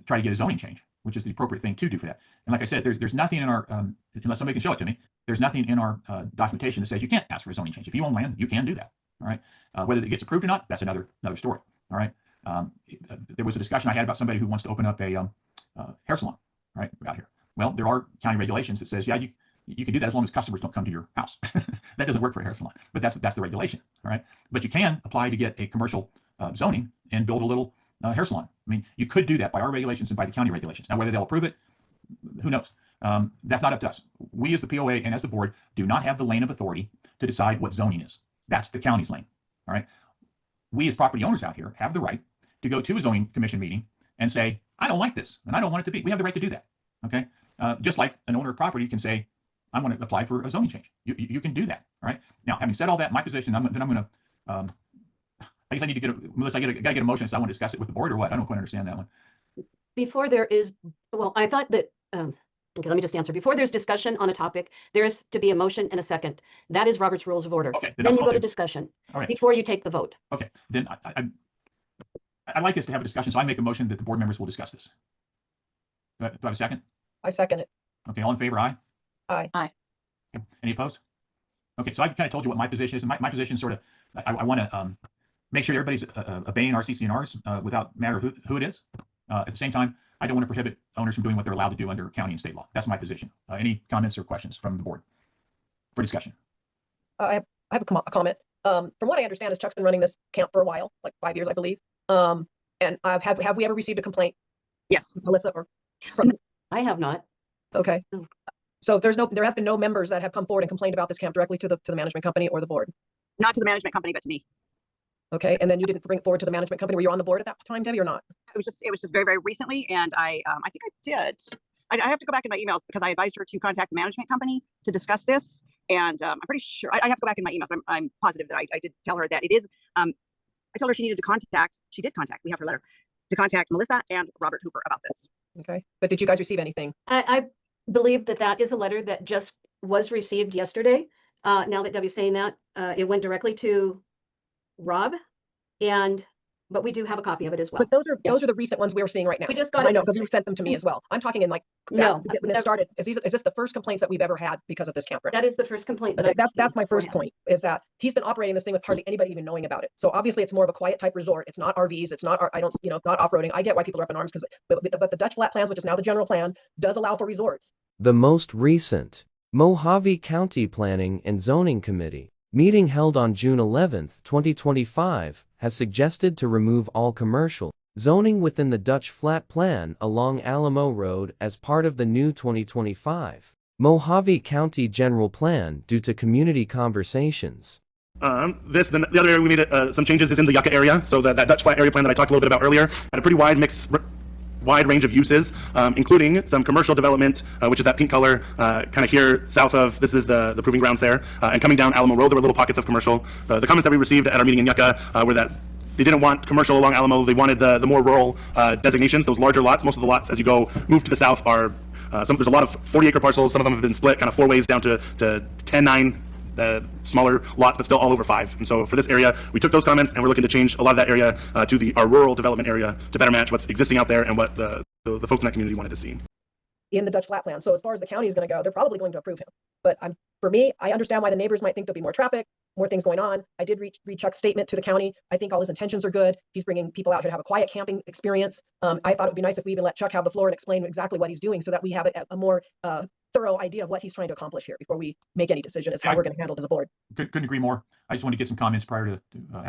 try to get a zoning change, which is the appropriate thing to do for that. And like I said, there's nothing in our unless somebody can show it to me, there's nothing in our documentation that says you can't ask for a zoning change. If you own land, you can do that. All right. Whether it gets approved or not, that's another story. All right. There was a discussion I had about somebody who wants to open up a hair salon right out here. Well, there are county regulations that says, yeah, you can do that as long as customers don't come to your house. That doesn't work for a hair salon, but that's the regulation. All right. But you can apply to get a commercial zoning and build a little hair salon. I mean, you could do that by our regulations and by the county regulations. Now, whether they'll approve it, who knows? That's not up to us. We as the POA and as the board do not have the lane of authority to decide what zoning is. That's the county's lane. All right. We as property owners out here have the right to go to a zoning commission meeting and say, I don't like this and I don't want it to be. We have the right to do that. Okay. Just like an owner of property can say, I want to apply for a zoning change. You can do that. All right. Now, having said all that, my position, I'm going to, I guess I need to get Melissa, I got to get a motion, so I want to discuss it with the board or what? I don't quite understand that one. Before there is, well, I thought that, okay, let me just answer. Before there's discussion on a topic, there is to be a motion and a second. That is Robert's Rules of Order. Okay. Then you go to discussion before you take the vote. Okay. Then I'd like us to have a discussion, so I make a motion that the board members will discuss this. Do I have a second? I second it. Okay. All in favor? Aye. Aye. Aye. Okay. Any opposed? Okay. So I've kind of told you what my position is. And my position sort of, I want to make sure everybody's obeying our CCNRs without matter who it is. At the same time, I don't want to prohibit owners from doing what they're allowed to do under county and state law. That's my position. Any comments or questions from the board for discussion? I have a comment. From what I understand, is Chuck's been running this camp for a while, like 5 years, I believe. And have we ever received a complaint? Yes. Melissa, or from? I have not. Okay. So there has been no members that have come forward and complained about this camp directly to the management company or the board. Not to the management company, but to me. Okay. And then you didn't bring it forward to the management company. Were you on the board at that time, Debbie, or not? It was just very, very recently, and I think I did. I have to go back in my emails because I advised her to contact the management company to discuss this, and I'm pretty sure I have to go back in my emails. But I'm positive that I did tell her that it is. I told her she needed to contact. She did contact. We have her letter to contact Melissa and Robert Hooper about this. Okay. But did you guys receive anything? I believe that is a letter that just was received yesterday. Now that Debbie's saying that, it went directly to Rob, but we do have a copy of it as well. But those are the recent ones we're seeing right now. We just got I know, because you sent them to me as well. I'm talking in like No, when it started. Is this the first complaints that we've ever had because of this campground? That is the first complaint. But that's my first point, is that he's been operating this thing with hardly anybody even knowing about it. So obviously it's more of a quiet type resort. It's not RVs. It's not not off-roading. I get why people are up in arms but the Dutch flat plans, which is now the general plan, does allow for resorts. The most recent Mojave County Planning and Zoning Committee meeting held on June 11, 2025, has suggested to remove all commercial zoning within the Dutch flat plan along Alamo Road as part of the new 2025 Mojave County General Plan due to community conversations. The other area we made some changes is in the Yucca area. So that Dutch flat area plan that I talked a little bit about earlier had a pretty wide range of uses, including some commercial development, which is that pink color, kind of here south of, this is the proving grounds there, and coming down Alamo Road, there were little pockets of commercial. The comments that we received at our meeting in Yucca were that They didn't want commercial along Alamo. They wanted the more rural designations, those larger lots. Most of the lots, as you move to the south, are there's a lot of 40-acre parcels. Some of them have been split kind of 4 ways down to 10-9 smaller lots, but still all over 5. And so for this area, we took those comments and we're looking to change a lot of that area to our rural development area to better match what's existing out there and what the folks in that community wanted to see. In the Dutch flat plan. So as far as the county is going to go, they're probably going to approve him. But for me, I understand why the neighbors might think there'll be more traffic, more things going on. I did read Chuck's statement to the county. I think all his intentions are good. He's bringing people out here to have a quiet camping experience. I thought it would be nice if we even let Chuck have the floor and explain exactly what he's doing so that we have a more thorough idea of what he's trying to accomplish here before we make any decision as how we're going to handle it as a board. Couldn't agree more. I just wanted to get some comments prior to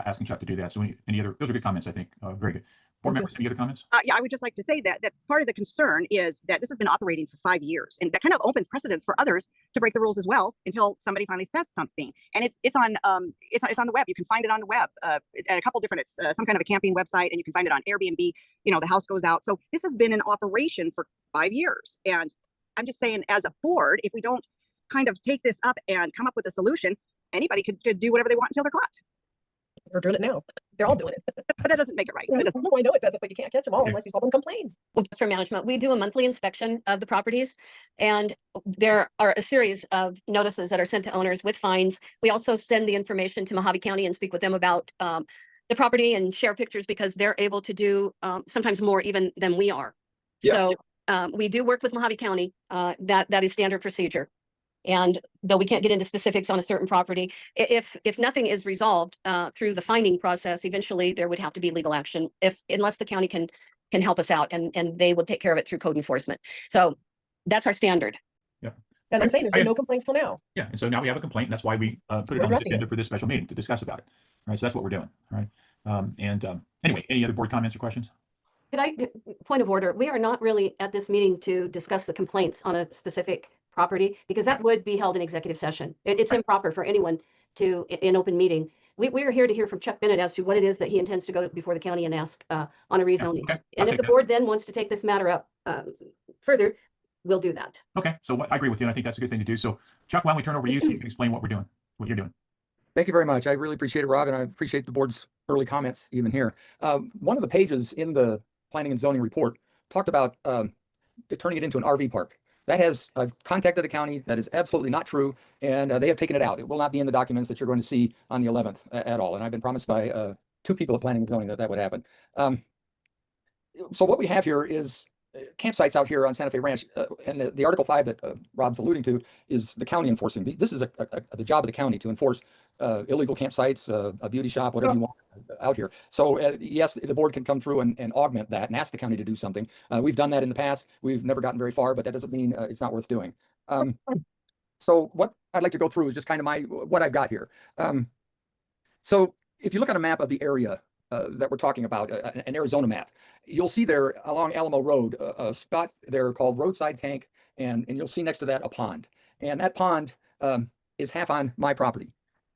asking Chuck to do that. So those are good comments, I think. Very good. Board members, any other comments? Yeah, I would just like to say that part of the concern is that this has been operating for 5 years, and that kind of opens precedence for others to break the rules as well until somebody finally says something. And it's on the web. You can find it on the web at a couple different. It's some kind of a camping website, and you can find it on Airbnb. The house goes out. So this has been in operation for 5 years, and I'm just saying, as a board, if we don't kind of take this up and come up with a solution, anybody could do whatever they want until they're caught. They're doing it now. They're all doing it. But that doesn't make it right. No, I know it doesn't, but you can't catch them all unless you someone complains. For management, we do a monthly inspection of the properties, and there are a series of notices that are sent to owners with fines. We also send the information to Mojave County and speak with them about the property and share pictures because they're able to do sometimes more even than we are. Yes. So we do work with Mojave County. That is standard procedure. And though we can't get into specifics on a certain property, if nothing is resolved through the finding process, eventually there would have to be legal action unless the county can help us out and they would take care of it through code enforcement. So that's our standard. Yeah. And I'm saying there's been no complaints till now. Yeah. And so now we have a complaint. And that's why we put it on the agenda for this special meeting to discuss about it. All right. So that's what we're doing. All right. Anyway, any other board comments or questions? Point of order, we are not really at this meeting to discuss the complaints on a specific property because that would be held in executive session. It's improper for anyone to, in open meeting. We are here to hear from Chuck Bennett as to what it is that he intends to go before the county and ask on a rezoning. Okay. And if the board then wants to take this matter up further, we'll do that. Okay. So I agree with you. And I think that's a good thing to do. So Chuck, why don't we turn over to you so you can explain what you're doing. Thank you very much. I really appreciate it, Rob, and I appreciate the board's early comments even here. One of the pages in the planning and zoning report talked about turning it into an RV park. I've contacted the county. That is absolutely not true. And they have taken it out. It will not be in the documents that you're going to see on the 11th at all. And I've been promised by 2 people at planning and zoning that would happen. So what we have here is campsites out here on Santa Fe Ranch. And the Article 5 that Rob's alluding to is the county enforcing. This is the job of the county to enforce illegal campsites, a beauty shop, whatever you want out here. So yes, the board can come through and augment that and ask the county to do something. We've done that in the past. We've never gotten very far, but that doesn't mean it's not worth doing. So what I'd like to go through is just kind of what I've got here. So if you look at a map of the area that we're talking about, an Arizona map, you'll see there along Alamo Road, a spot there called Roadside Tank, and you'll see next to that a pond. And that pond is half on my property.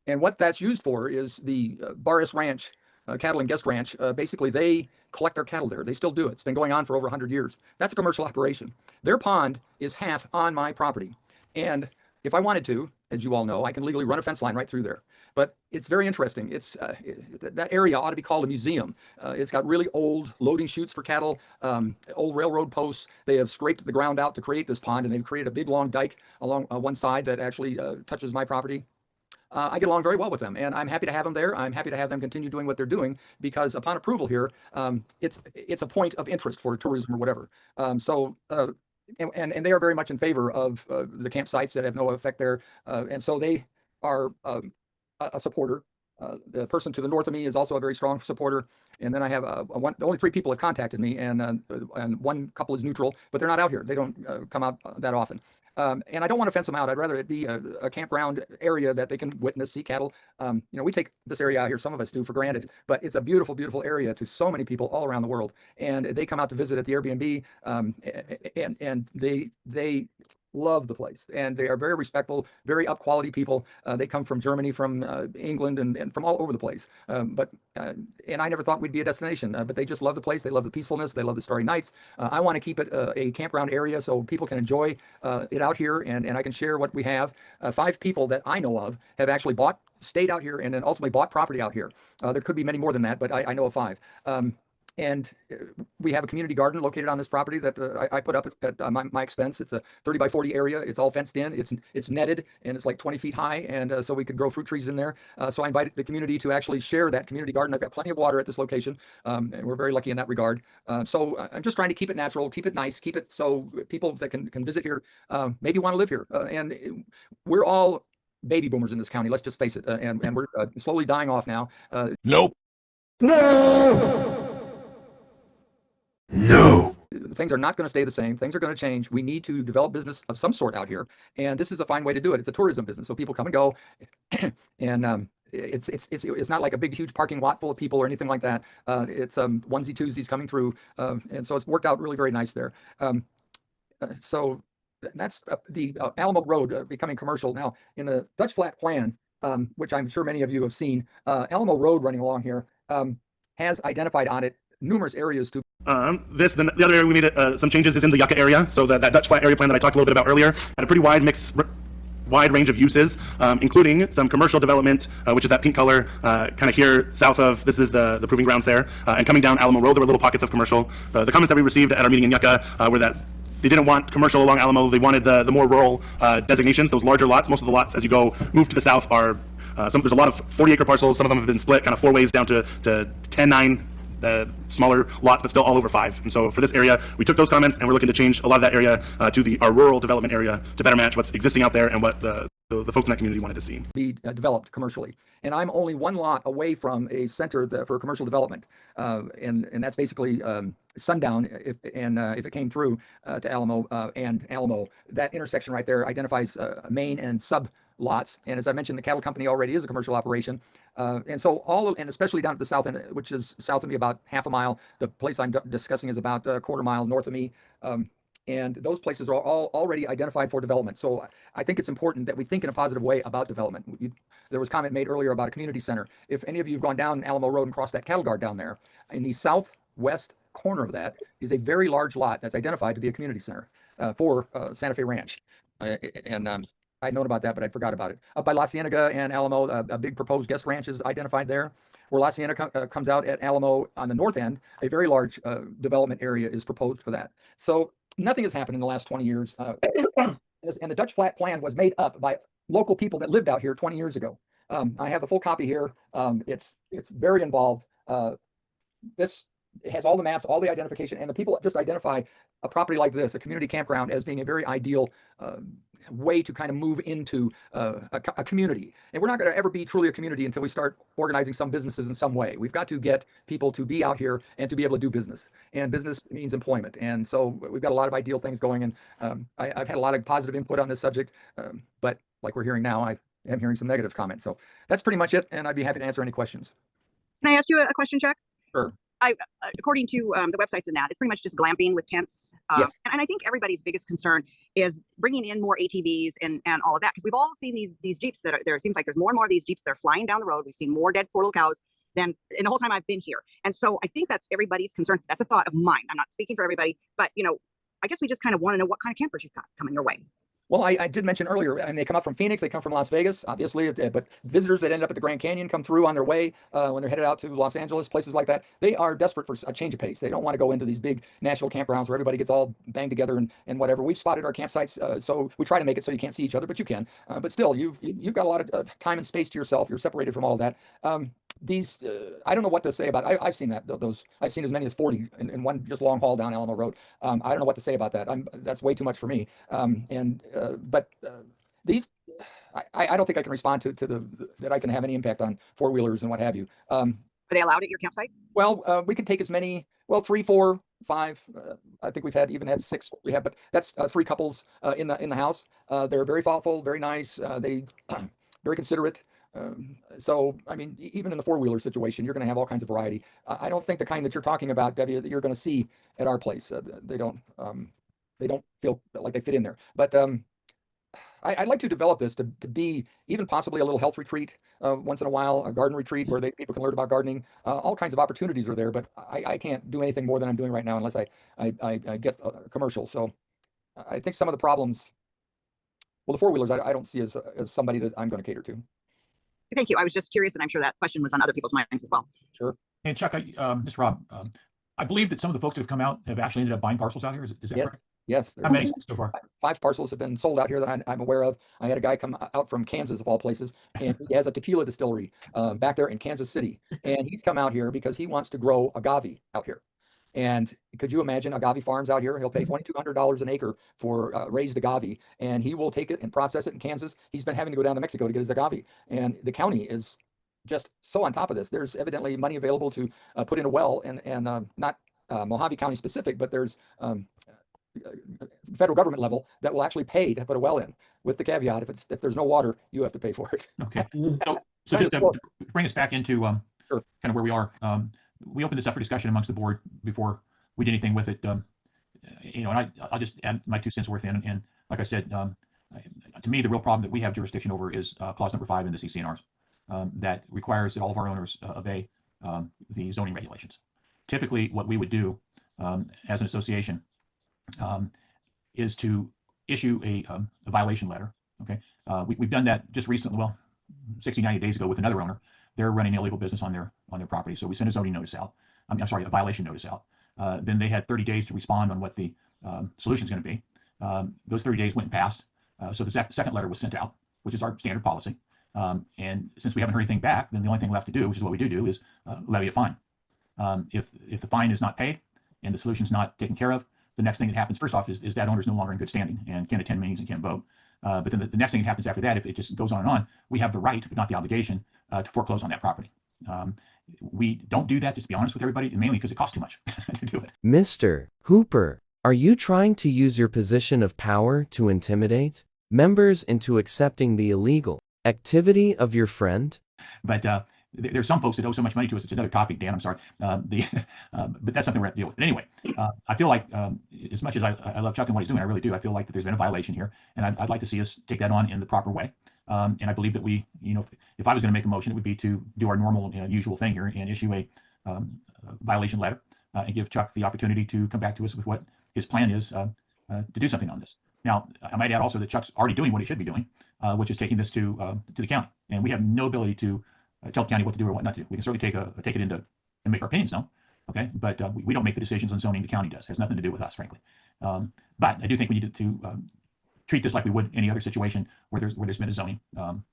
And what that's used for is the Barris Ranch, Cattle and Guest Ranch. Basically, they collect their cattle there. They still do it. It's been going on for over 100 years. That's a commercial operation. Their pond is half on my property. And if I wanted to, as you all know, I can legally run a fence line right through there. But it's very interesting. That area ought to be called a museum. It's got really old loading chutes for cattle, old railroad posts. They have scraped the ground out to create this pond, and they've created a big long dike along one side that actually touches my property. I get along very well with them, and I'm happy to have them there. I'm happy to have them continue doing what they're doing because upon approval here, it's a point of interest for tourism or whatever. And they are very much in favor of the campsites that have no effect there. And so they are a supporter. The person to the north of me is also a very strong supporter. And then I have only 3 people have contacted me, and 1 couple is neutral, but they're not out here. They don't come out that often. And I don't want to fence them out. I'd rather it be a campground area that they can witness, see cattle. We take this area out here, some of us do, for granted, but it's a beautiful, beautiful area to so many people all around the world. And they come out to visit at the Airbnb, and they love the place, and they are very respectful, very up quality people. They come from Germany, from England, and from all over the place. And I never thought we'd be a destination, but they just love the place. They love the peacefulness. They love the starry nights. I want to keep it a campground area so people can enjoy it out here, and I can share what we have. 5 people that I know of have actually bought stayed out here and then ultimately bought property out here. There could be many more than that, but I know of 5. And we have a community garden located on this property that I put up at my expense. It's a 30 by 40 area. It's all fenced in. It's netted, and it's like 20 feet high, and so we could grow fruit trees in there. So I invited the community to actually share that community garden. I've got plenty of water at this location, and we're very lucky in that regard. So I'm just trying to keep it natural, keep it nice, keep it so people that can visit here maybe want to live here. And we're all baby boomers in this county. Let's just face it, and we're slowly dying off now. Nope. No. Things are not going to stay the same. Things are going to change. We need to develop business of some sort out here, and this is a fine way to do it. It's a tourism business, so people come and go, and it's not like a big huge parking lot full of people or anything like that. It's onesie twosies coming through, and so it's worked out really very nice there. So that's the Alamo Road becoming commercial now in the Dutch Flat plan, which I'm sure many of you have seen. Alamo Road running along here has identified on it numerous areas to. The other area we made some changes is in the Yucca area. So that Dutch Flat area plan that I talked a little bit about earlier had a pretty wide range of uses, including some commercial development, which is that pink color, kind of here south of, this is the proving grounds there, and coming down Alamo Road, there were little pockets of commercial. The comments that we received at our meeting in Yucca were that they didn't want commercial along Alamo. They wanted the more rural designations, those larger lots. Most of the lots, as you move to the south, are there's a lot of 40-acre parcels. Some of them have been split kind of 4 ways down to 10-9. Smaller lots, but still all over 5. And so for this area, we took those comments and we're looking to change a lot of that area to our rural development area to better match what's existing out there and what the folks in that community wanted to see. Be developed commercially. And I'm only 1 lot away from a center for commercial development. And that's basically Sundown, if it came through to Alamo and Alamo, that intersection right there identifies main and sub lots. And as I mentioned, the cattle company already is a commercial operation. And so and especially down at the south end, which is south of me about half a mile, the place I'm discussing is about a quarter mile north of me. And those places are all already identified for development. So I think it's important that we think in a positive way about development. There was comment made earlier about a community center. If any of you have gone down Alamo Road and crossed that cattle guard down there, in the southwest corner of that is a very large lot that's identified to be a community center for Santa Fe Ranch. I'd known about that, but I forgot about it. Up by La Cienega and Alamo, a big proposed guest ranch is identified there. Where La Cienega comes out at Alamo on the north end, a very large development area is proposed for that. So nothing has happened in the last 20 years. And the Dutch Flat plan was made up by local people that lived out here 20 years ago. I have the full copy here. It's very involved. This has all the maps, all the identification, and the people just identify a property like this, a community campground, as being a very ideal way to kind of move into a community. And we're not going to ever be truly a community until we start organizing some businesses in some way. We've got to get people to be out here and to be able to do business. And business means employment. And so we've got a lot of ideal things going. And I've had a lot of positive input on this subject. But like we're hearing now, I am hearing some negative comments. So that's pretty much it. And I'd be happy to answer any questions. Can I ask you a question, Chuck? Sure. According to the websites and that, it's pretty much just glamping with tents. Yes. And I think everybody's biggest concern is bringing in more ATVs and all of that, because we've all seen these Jeeps that are there. It seems like there's more and more of these Jeeps that are flying down the road. We've seen more dead poor little cows than in the whole time I've been here. And so I think that's everybody's concern. That's a thought of mine. I'm not speaking for everybody, but I guess we just kind of want to know what kind of campers you've got coming your way. Well, I did mention earlier, and they come up from Phoenix, they come from Las Vegas, obviously, but visitors that end up at the Grand Canyon come through on their way when they're headed out to Los Angeles, places like that. They are desperate for a change of pace. They don't want to go into these big national campgrounds where everybody gets all banged together and whatever. We've spotted our campsites, so we try to make it so you can't see each other, but you can. But still, you've got a lot of time and space to yourself. You're separated from all of that. I don't know what to say about. I've seen those. I've seen as many as 40 in one just long haul down Alamo Road. I don't know what to say about that. That's way too much for me. But these, I don't think I can respond to that I can have any impact on four-wheelers and what have you. Are they allowed at your campsite? Well, we can take as many. Well, 3, 4, 5. I think we've even had 6. But that's 3 couples in the house. They're very thoughtful, very nice. They very considerate. So, I mean, even in the four-wheeler situation, you're going to have all kinds of variety. I don't think the kind that you're talking about, Debbie, that you're going to see at our place. They don't feel like they fit in there. But I'd like to develop this to be even possibly a little health retreat once in a while, a garden retreat where people can learn about gardening. All kinds of opportunities are there, but I can't do anything more than I'm doing right now unless I get a commercial. So I think some of the problems, well, the four-wheelers, I don't see as somebody that I'm going to cater to. Thank you. I was just curious, and I'm sure that question was on other people's minds as well. Sure. And Chuck, Mr. Rob, I believe that some of the folks that have come out have actually ended up buying parcels out here. Is that Yes. correct? Yes. How many so far? 5 parcels have been sold out here that I'm aware of. I had a guy come out from Kansas, of all places, and he has a tequila distillery back there in Kansas City. And he's come out here because he wants to grow agave out here. And could you imagine agave farms out here? He'll pay $2,200 an acre for raised agave, and he will take it and process it in Kansas. He's been having to go down to Mexico to get his agave, and the county is just so on top of this. There's evidently money available to put in a well, and not Mojave County specific, but there's federal government level that will actually pay to put a well in, with the caveat if there's no water, you have to pay for it. Okay. So just to bring us back into Sure. kind of where we are, we opened this up for discussion amongst the board before we did anything with it. You know, and I'll just add my 2 cents worth in. And like I said, to me, the real problem that we have jurisdiction over is clause number 5 in the CCNRs that requires that all of our owners obey the zoning regulations. Typically, what we would do as an association is to issue a violation letter. Okay, we've done that just recently. Well, 60, 90 days ago with another owner. They're running illegal business on their property, so we sent a zoning notice out. I'm sorry, a violation notice out. Then they had 30 days to respond on what the solution is going to be. Those 30 days went and passed, so the second letter was sent out, which is our standard policy. And since we haven't heard anything back, then the only thing left to do, which is what we do, is levy a fine. If the fine is not paid and the solution is not taken care of, the next thing that happens, first off, is that owner is no longer in good standing and can't attend meetings and can't vote. But then the next thing that happens after that, if it just goes on and on, we have the right, but not the obligation, to foreclose on that property. We don't do that, just to be honest with everybody, mainly because it costs too much to do it. Mr. Hooper, are you trying to use your position of power to intimidate members into accepting the illegal activity of your friend? But there's some folks that owe so much money to us. It's another topic, Dan. I'm sorry. But that's something we're going to deal with. But anyway, I feel like as much as I love Chuck and what he's doing, I really do. I feel like that there's been a violation here, and I'd like to see us take that on in the proper way. And I believe that we, you know, if I was going to make a motion, it would be to do our normal, usual thing here and issue a violation letter and give Chuck the opportunity to come back to us with what his plan is to do something on this. Now, I might add also that Chuck's already doing what he should be doing, which is taking this to the county, and we have no ability to tell the county what to do or what not to do. We can certainly take it into and make our opinions known, okay? But we don't make the decisions on zoning. The county does. It has nothing to do with us, frankly. But I do think we need to treat this like we would any other situation where there's been a zoning. According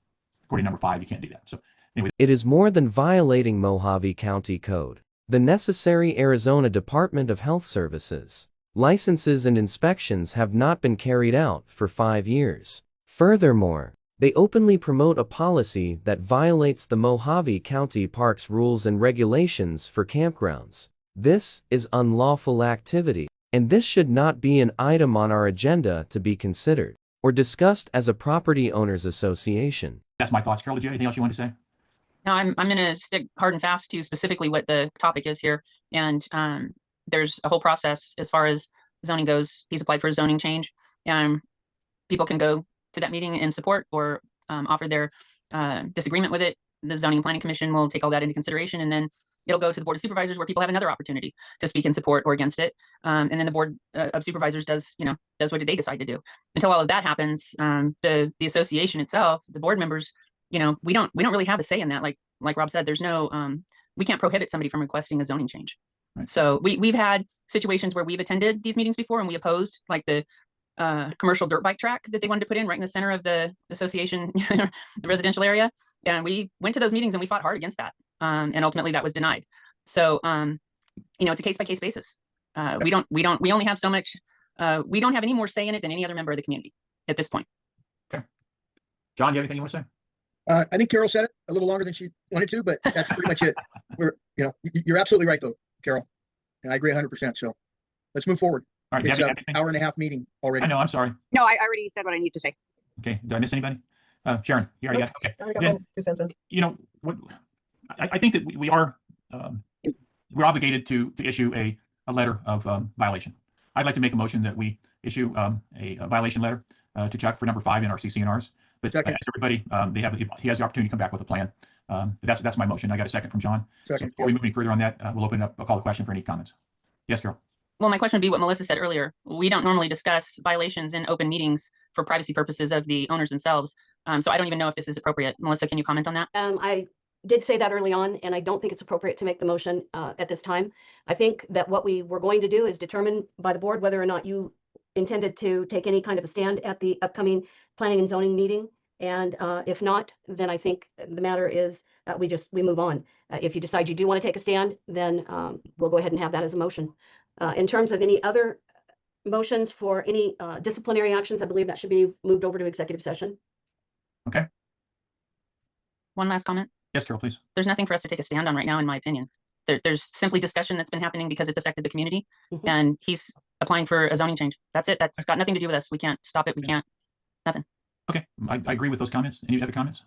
to number 5, you can't do that. So anyway, It is more than violating Mojave County Code. The necessary Arizona Department of Health Services licenses and inspections have not been carried out for 5 years. Furthermore, they openly promote a policy that violates the Mojave County Parks rules and regulations for campgrounds. This is unlawful activity, and this should not be an item on our agenda to be considered or discussed as a property owners association. that's my thoughts. Carol, did you have anything else you want to say? No, I'm going to stick hard and fast to specifically what the topic is here. And there's a whole process as far as zoning goes. He's applied for a zoning change. People can go to that meeting and support or offer their disagreement with it. The Zoning and Planning Commission will take all that into consideration, and then it'll go to the Board of Supervisors, where people have another opportunity to speak in support or against it. And then the Board of Supervisors does what they decide to do. Until all of that happens, the association itself, the board members, we don't really have a say in that. Like Rob said, there's no we can't prohibit somebody from requesting a zoning change. Right. So we've had situations where we've attended these meetings before, and we opposed like the commercial dirt bike track that they wanted to put in right in the center of the association, the residential area. And we went to those meetings and we fought hard against that. And ultimately that was denied. So, it's a case by case basis. We only have so much, we don't have any more say in it than any other member of the community at this point. Okay. John, do you have anything you want to say? I think Carol said it a little longer than she wanted to, but that's pretty much it. You're absolutely right though, Carol. And I agree 100%. So let's move forward. All right. It's an hour and a half meeting already. I know. I'm sorry. No, I already said what I need to say. Okay. Did I miss anybody? Sharon, you already got it. Okay. Then, 2 cents in. What I think that we are we're obligated to issue a letter of violation. I'd like to make a motion that we issue a violation letter to Chuck for number 5 in our CCNRs. But Second. everybody, he has the opportunity to come back with a plan. That's my motion. I got a second from John. Second. So before we move any further on that, we'll open up a call to question for any comments. Yes, Carol. Well, my question would be what Melissa said earlier. We don't normally discuss violations in open meetings for privacy purposes of the owners themselves. So I don't even know if this is appropriate. Melissa, can you comment on that? I did say that early on, and I don't think it's appropriate to make the motion at this time. I think that what we were going to do is determine by the board whether or not you intended to take any kind of a stand at the upcoming planning and zoning meeting. And if not, then I think the matter is we move on. If you decide you do want to take a stand, then we'll go ahead and have that as a motion. In terms of any other motions for any disciplinary actions, I believe that should be moved over to executive session. Okay. One last comment. Yes, Carol, please. There's nothing for us to take a stand on right now, in my opinion. There's simply discussion that's been happening because it's affected the community, and he's applying for a zoning change. That's it. That's got nothing to do with us. We can't stop it. We can't, nothing. Okay, I agree with those comments. Any other comments?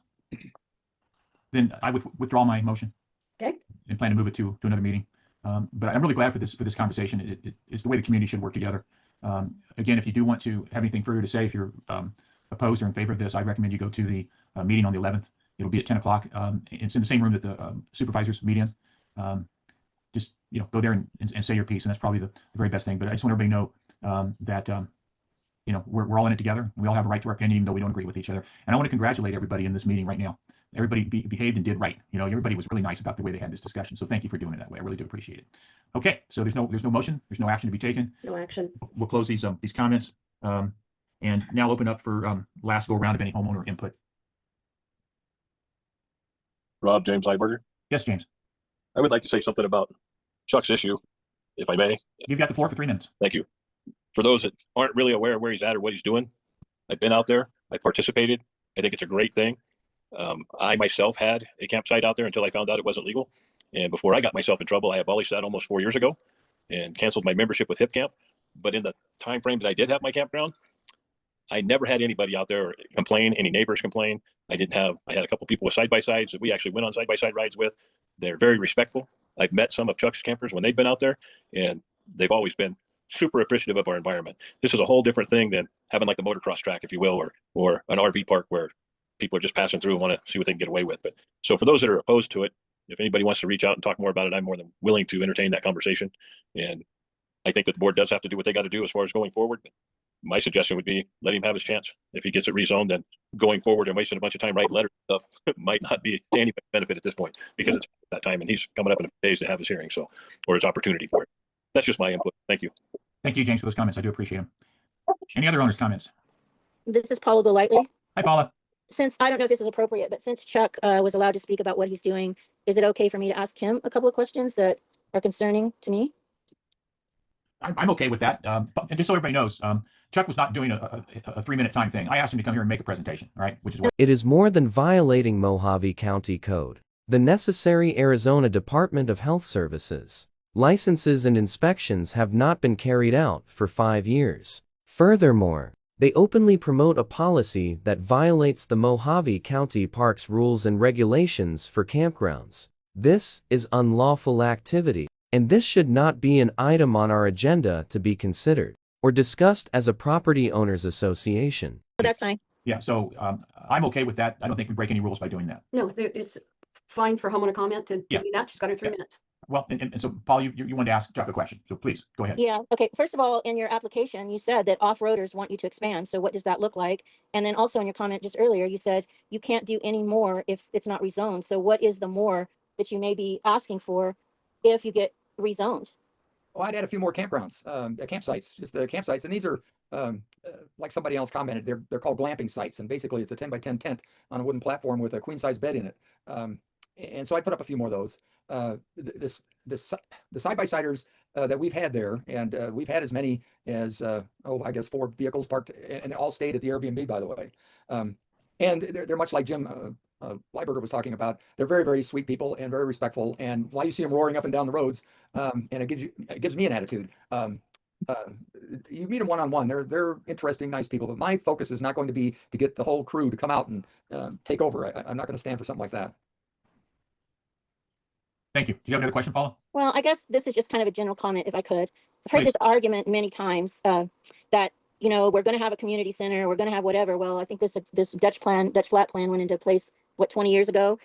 Then I would withdraw my motion. Okay. And plan to move it to another meeting. But I'm really glad for this conversation. It's the way the community should work together. Again, if you do want to have anything further to say, if you're opposed or in favor of this, I recommend you go to the meeting on the 11th. It'll be at 10 o'clock. It's in the same room that the supervisors meet in. Just go there and say your piece, and that's probably the very best thing. But I just want everybody to know that we're all in it together. And we all have a right to our opinion, even though we don't agree with each other. And I want to congratulate everybody in this meeting right now. Everybody behaved and did right. Everybody was really nice about the way they had this discussion. So thank you for doing it that way. I really do appreciate it. Okay, so there's no motion. There's no action to be taken. No action. We'll close these comments and now open up for last go round of any homeowner input. Rob, James Lieberger. Yes, James. I would like to say something about Chuck's issue, if I may. You've got the floor for 3 minutes. Thank you. For those that aren't really aware of where he's at or what he's doing, I've been out there. I participated. I think it's a great thing. I myself had a campsite out there until I found out it wasn't legal. And before I got myself in trouble, I abolished that almost 4 years ago and canceled my membership with Hip Camp. But in the time frame that I did have my campground, I never had anybody out there complain, any neighbors complain. I had a couple people with side-by-sides that we actually went on side-by-side rides with. They're very respectful. I've met some of Chuck's campers when they've been out there, and they've always been super appreciative of our environment. This is a whole different thing than having like the motocross track, if you will, or an RV park where people are just passing through and want to see what they can get away with. But so for those that are opposed to it, if anybody wants to reach out and talk more about it, I'm more than willing to entertain that conversation. And I think that the board does have to do what they got to do as far as going forward. My suggestion would be let him have his chance. If he gets it rezoned, then going forward and wasting a bunch of time writing letters and stuff might not be to anybody's benefit at this point, because it's that time and he's coming up in a few days to have his hearing, so, or his opportunity for it. That's just my input. Thank you. Thank you, James, for those comments. I do appreciate them. Any other owners' comments? This is Paula Golightly. Hi, Paula. Since I don't know if this is appropriate, but since Chuck was allowed to speak about what he's doing, is it okay for me to ask him a couple of questions that are concerning to me? I'm okay with that. And just so everybody knows, Chuck was not doing a 3-minute time thing. I asked him to come here and make a presentation, right? Which is what it is more than violating Mojave County Code. The necessary Arizona Department of Health Services licenses and inspections have not been carried out for 5 years. Furthermore, they openly promote a policy that violates the Mojave County Parks rules and regulations for campgrounds. This is unlawful activity, and this should not be an item on our agenda to be considered or discussed as a property owners association. Oh, that's fine. Yeah, so I'm okay with that. I don't think we break any rules by doing that. No, it's fine for homeowner comment to do that. She's got her 3 minutes. Well, and so Paul, you wanted to ask Chuck a question, so please go ahead. Yeah. Okay. First of all, in your application, you said that off-roaders want you to expand. So what does that look like? And then also in your comment just earlier, you said you can't do any more if it's not rezoned. So what is the more that you may be asking for if you get rezoned? Well, I'd add a few more campgrounds, campsites, just the campsites. And these are, like somebody else commented, they're called glamping sites. And basically it's a 10 by 10 tent on a wooden platform with a queen size bed in it. And so I put up a few more of those. The side-by-siders that we've had there, and we've had as many as, I guess 4 vehicles parked, and all stayed at the Airbnb, by the way. And they're much like Jim Lieberger was talking about. They're very, very sweet people and very respectful. And while you see them roaring up and down the roads, and it gives me an attitude. You meet them one-on-one. They're interesting, nice people. But my focus is not going to be to get the whole crew to come out and take over. I'm not going to stand for something like that. Thank you. Do you have another question, Paula? Well, I guess this is just kind of a general comment, if I could. I've heard this argument many times that, we're going to have a community center, we're going to have whatever. Well, I think this Dutch flat plan went into place, 20 years ago.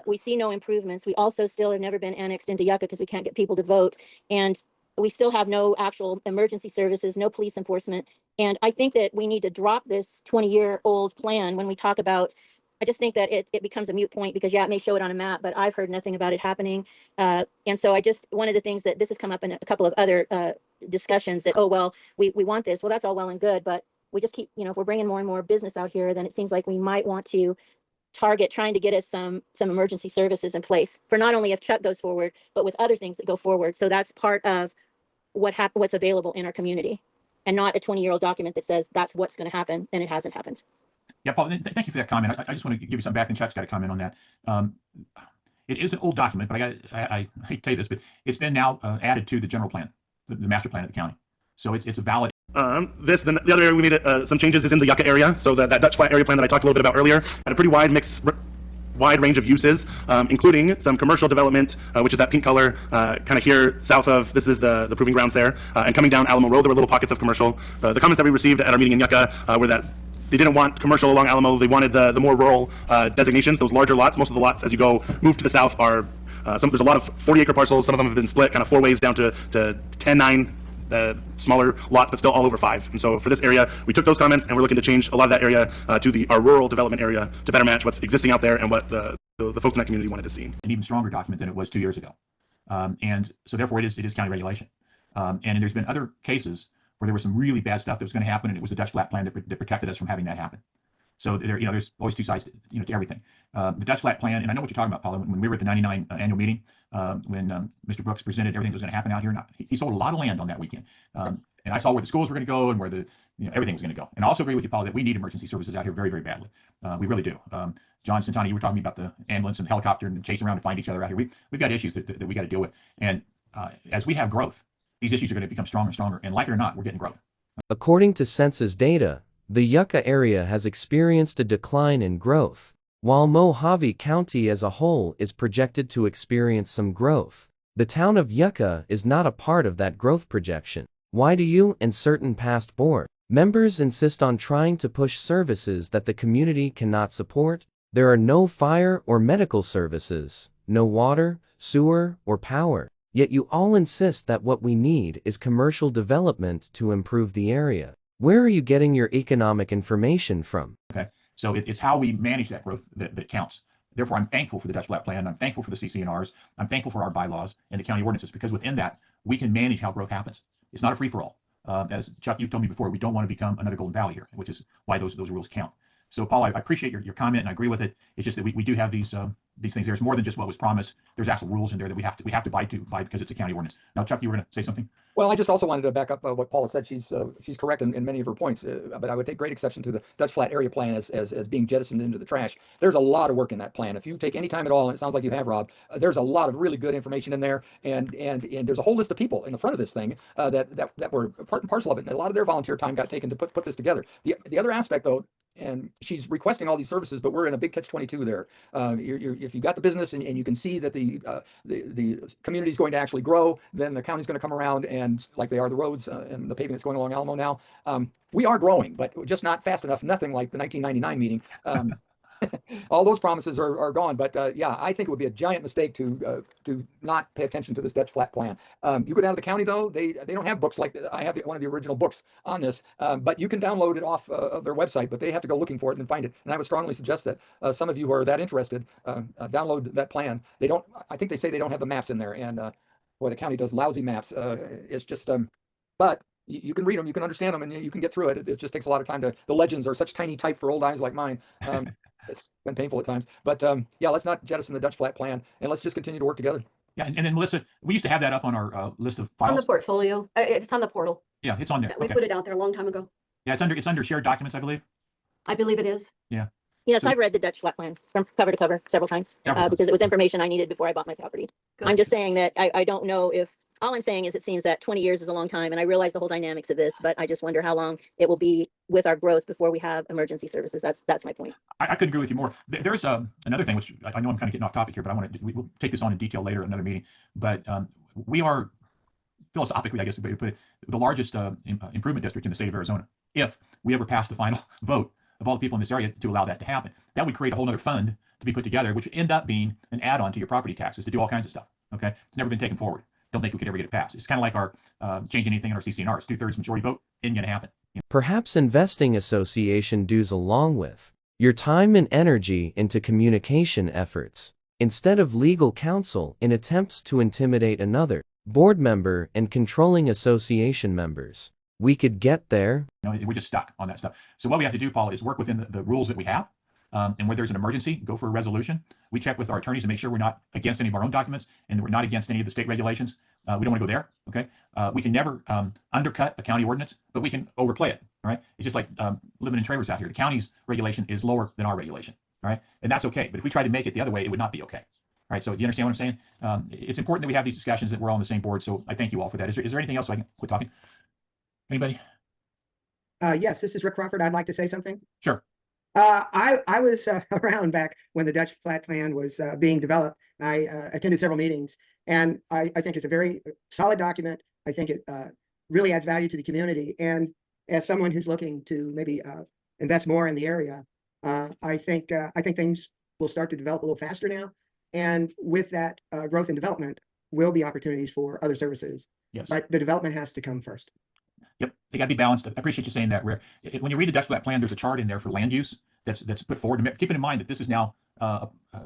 We see no improvements. We also still have never been annexed into Yucca because we can't get people to vote. And we still have no actual emergency services, no police enforcement. And I think that we need to drop this 20-year-old plan when we talk about, I just think that it becomes a moot point because, yeah, it may show it on a map, but I've heard nothing about it happening. And so one of the things that this has come up in a couple of other discussions that, oh, well, we want this. Well, that's all well and good, but we just keep, if we're bringing more and more business out here, then it seems like we might want to target trying to get us some emergency services in place for not only if Chuck goes forward, but with other things that go forward. So that's part of what's available in our community, and not a 20-year-old document that says that's what's going to happen and it hasn't happened. Yeah, Paul, thank you for that comment. I just want to give you some back, and Chuck's got a comment on that. It is an old document, but I hate to tell you this, but it's been now added to the general plan, the master plan of the county. So it's a valid. The other area we made some changes is in the Yucca area. So that Dutch flat area plan that I talked a little bit about earlier had a pretty wide range of uses, including some commercial development, which is that pink color, kind of here south of, this is the proving grounds there, and coming down Alamo Road, there were little pockets of commercial. The comments that we received at our meeting in Yucca were that they didn't want commercial along Alamo. They wanted the more rural designations, those larger lots. Most of the lots, as you move to the south, are there's a lot of 40-acre parcels. Some of them have been split kind of 4 ways down to 10-9 smaller lots, but still all over 5. And so for this area, we took those comments and we're looking to change a lot of that area to our rural development area to better match what's existing out there and what the folks in that community wanted to see. An even stronger document than it was 2 years ago. And so therefore it is county regulation. And there's been other cases where there was some really bad stuff that was going to happen, and it was the Dutch flat plan that protected us from having that happen. So there's always two sides to everything. The Dutch flat plan, and I know what you're talking about, Paula, when we were at the 99 annual meeting, when Mr. Brooks presented everything that was going to happen out here, he sold a lot of land on that weekend. And I saw where the schools were going to go and where everything was going to go. And I also agree with you, Paula, that we need emergency services out here very, very badly. We really do. John Santana, you were talking about the ambulance and helicopter and chasing around to find each other out here. We've got issues that we got to deal with. And as we have growth, these issues are going to become stronger and stronger. And like it or not, we're getting growth. According to census data, the Yucca area has experienced a decline in growth, while Mojave County as a whole is projected to experience some growth. The town of Yucca is not a part of that growth projection. Why do you and certain past board members insist on trying to push services that the community cannot support? There are no fire or medical services, no water, sewer, or power. Yet you all insist that what we need is commercial development to improve the area. Where are you getting your economic information from? Okay, so it's how we manage that growth that counts. Therefore, I'm thankful for the Dutch flat plan. I'm thankful for the CC&Rs. I'm thankful for our bylaws and the county ordinances, because within that, we can manage how growth happens. It's not a free-for-all. As Chuck, you've told me before, we don't want to become another Golden Valley here, which is why those rules count. So, Paul, I appreciate your comment, and I agree with it. It's just that we do have these things. There's more than just what was promised. There's actual rules in there that we have to abide by because it's a county ordinance. Now, Chuck, you were going to say something? Well, I just also wanted to back up what Paula said. She's correct in many of her points, but I would take great exception to the Dutch Flat Area Plan as being jettisoned into the trash. There's a lot of work in that plan. If you take any time at all, and it sounds like you have, Rob, there's a lot of really good information in there, and there's a whole list of people in the front of this thing that were part and parcel of it, and a lot of their volunteer time got taken to put this together. The other aspect, though, and she's requesting all these services, but we're in a big catch-22 there. If you got the business and you can see that the community is going to actually grow, then the county's going to come around, and like they are the roads and the paving that's going along Alamo now. We are growing, but just not fast enough. Nothing like the 1999 meeting. All those promises are gone, but yeah, I think it would be a giant mistake to not pay attention to this Dutch flat plan. You go down to the county, though, they don't have books like I have one of the original books on this, but you can download it off of their website, but they have to go looking for it and find it. And I would strongly suggest that some of you who are that interested download that plan. I think they say they don't have the maps in there, and boy, the county does lousy maps. It's just but you can read them, you can understand them, and you can get through it. It just takes a lot of time the legends are such tiny type for old eyes like mine. It's been painful at times, but yeah, let's not jettison the Dutch flat plan, and let's just continue to work together. Yeah, and then Melissa, we used to have that up on our list of files. On the portfolio, it's on the portal. Yeah, it's on there. We put it out there a long time ago. Yeah, it's under shared documents, I believe. I believe it is. Yeah. Yes, I've read the Dutch flat plan from cover to cover several times because it was information I needed before I bought my property. Good. I'm just saying that I don't know if, all I'm saying is it seems that 20 years is a long time, and I realize the whole dynamics of this, but I just wonder how long it will be with our growth before we have emergency services. That's my point. I couldn't agree with you more. There's another thing, which I know I'm kind of getting off topic here, but we'll take this on in detail later at another meeting. But we are philosophically, I guess, the way to put it, the largest improvement district in the state of Arizona. If we ever pass the final vote of all the people in this area to allow that to happen, that would create a whole other fund to be put together, which would end up being an add-on to your property taxes to do all kinds of stuff. Okay, it's never been taken forward. don't think we could ever get it passed. It's kind of like our changing anything in our CCNRs, 2/3 majority vote isn't going to happen. Perhaps investing association dues along with your time and energy into communication efforts, instead of legal counsel in attempts to intimidate another board member and controlling association members. We could get there. We're just stuck on that stuff. So what we have to do, Paul, is work within the rules that we have. And where there's an emergency, go for a resolution. We check with our attorneys to make sure we're not against any of our own documents and we're not against any of the state regulations. We don't want to go there. Okay. We can never undercut a county ordinance, but we can overplay it. Right. It's just like living in trailers out here. The county's regulation is lower than our regulation. Right. And that's okay. But if we tried to make it the other way, it would not be okay. Right. So do you understand what I'm saying? It's important that we have these discussions, that we're all on the same board. So I thank you all for that. Is there anything else so I can quit talking? Anybody? Yes, this is Rick Crawford. I'd like to say something. Sure. I was around back when the Dutch flat plan was being developed. I attended several meetings, and I think it's a very solid document. I think it really adds value to the community. And as someone who's looking to maybe invest more in the area, I think things will start to develop a little faster now. And with that growth and development will be opportunities for other services. Yes. But the development has to come first. Yep, they got to be balanced. I appreciate you saying that, Rick. When you read the Dutch flat plan, there's a chart in there for land use that's put forward. Keeping in mind that this is now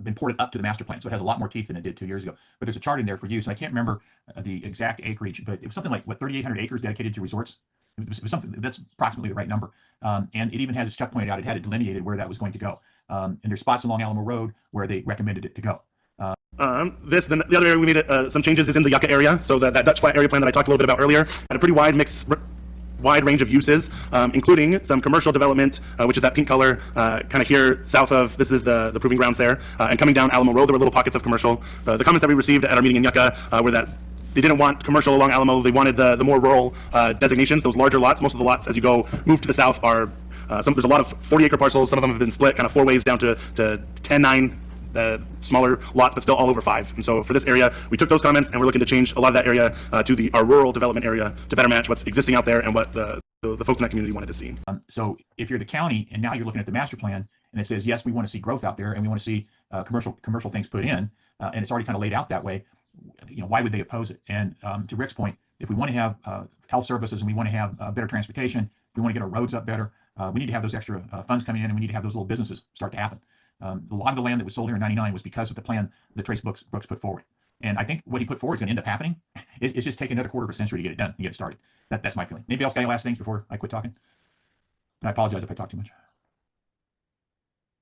been ported up to the master plan, so it has a lot more teeth than it did 2 years ago. But there's a chart in there for use. And I can't remember the exact acreage, but it was something like 3,800 acres dedicated to resorts. It was something that's approximately the right number. And it even has, as Chuck pointed out, it had it delineated where that was going to go. And there's spots along Alamo Road where they recommended it to go. The other area we made some changes is in the Yucca area. So that Dutch flat area plan that I talked a little bit about earlier had a pretty wide range of uses, including some commercial development, which is that pink color, kind of here south of, this is the proving grounds there, and coming down Alamo Road, there were little pockets of commercial. The comments that we received at our meeting in Yucca were that they didn't want commercial along Alamo. They wanted the more rural designations, those larger lots. Most of the lots, as you move to the south, are there's a lot of 40-acre parcels. Some of them have been split kind of 4 ways down to 10, 9. Smaller lots, but still all over 5. And so for this area, we took those comments and we're looking to change a lot of that area to our rural development area to better match what's existing out there and what the folks in that community wanted to see. So if you're the county and now you're looking at the master plan and it says, yes, we want to see growth out there and we want to see commercial things put in, and it's already kind of laid out that way, why would they oppose it? And to Rick's point, if we want to have health services and we want to have better transportation, if we want to get our roads up better, we need to have those extra funds coming in, and we need to have those little businesses start to happen. A lot of the land that was sold here in '99 was because of the plan that Trace Brooks put forward. And I think what he put forward is going to end up happening. It's just taking another quarter of a century to get it done and get it started. That's my feeling. Anybody else got any last things before I quit talking? And I apologize if I talk too much.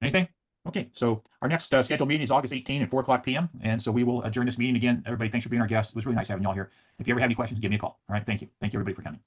Anything? Okay, so our next scheduled meeting is August 18 at 4:00 p.m. And so we will adjourn this meeting again. Everybody, thanks for being our guest. It was really nice having y'all here. If you ever have any questions, give me a call. All right, thank you. Thank you, everybody, for coming.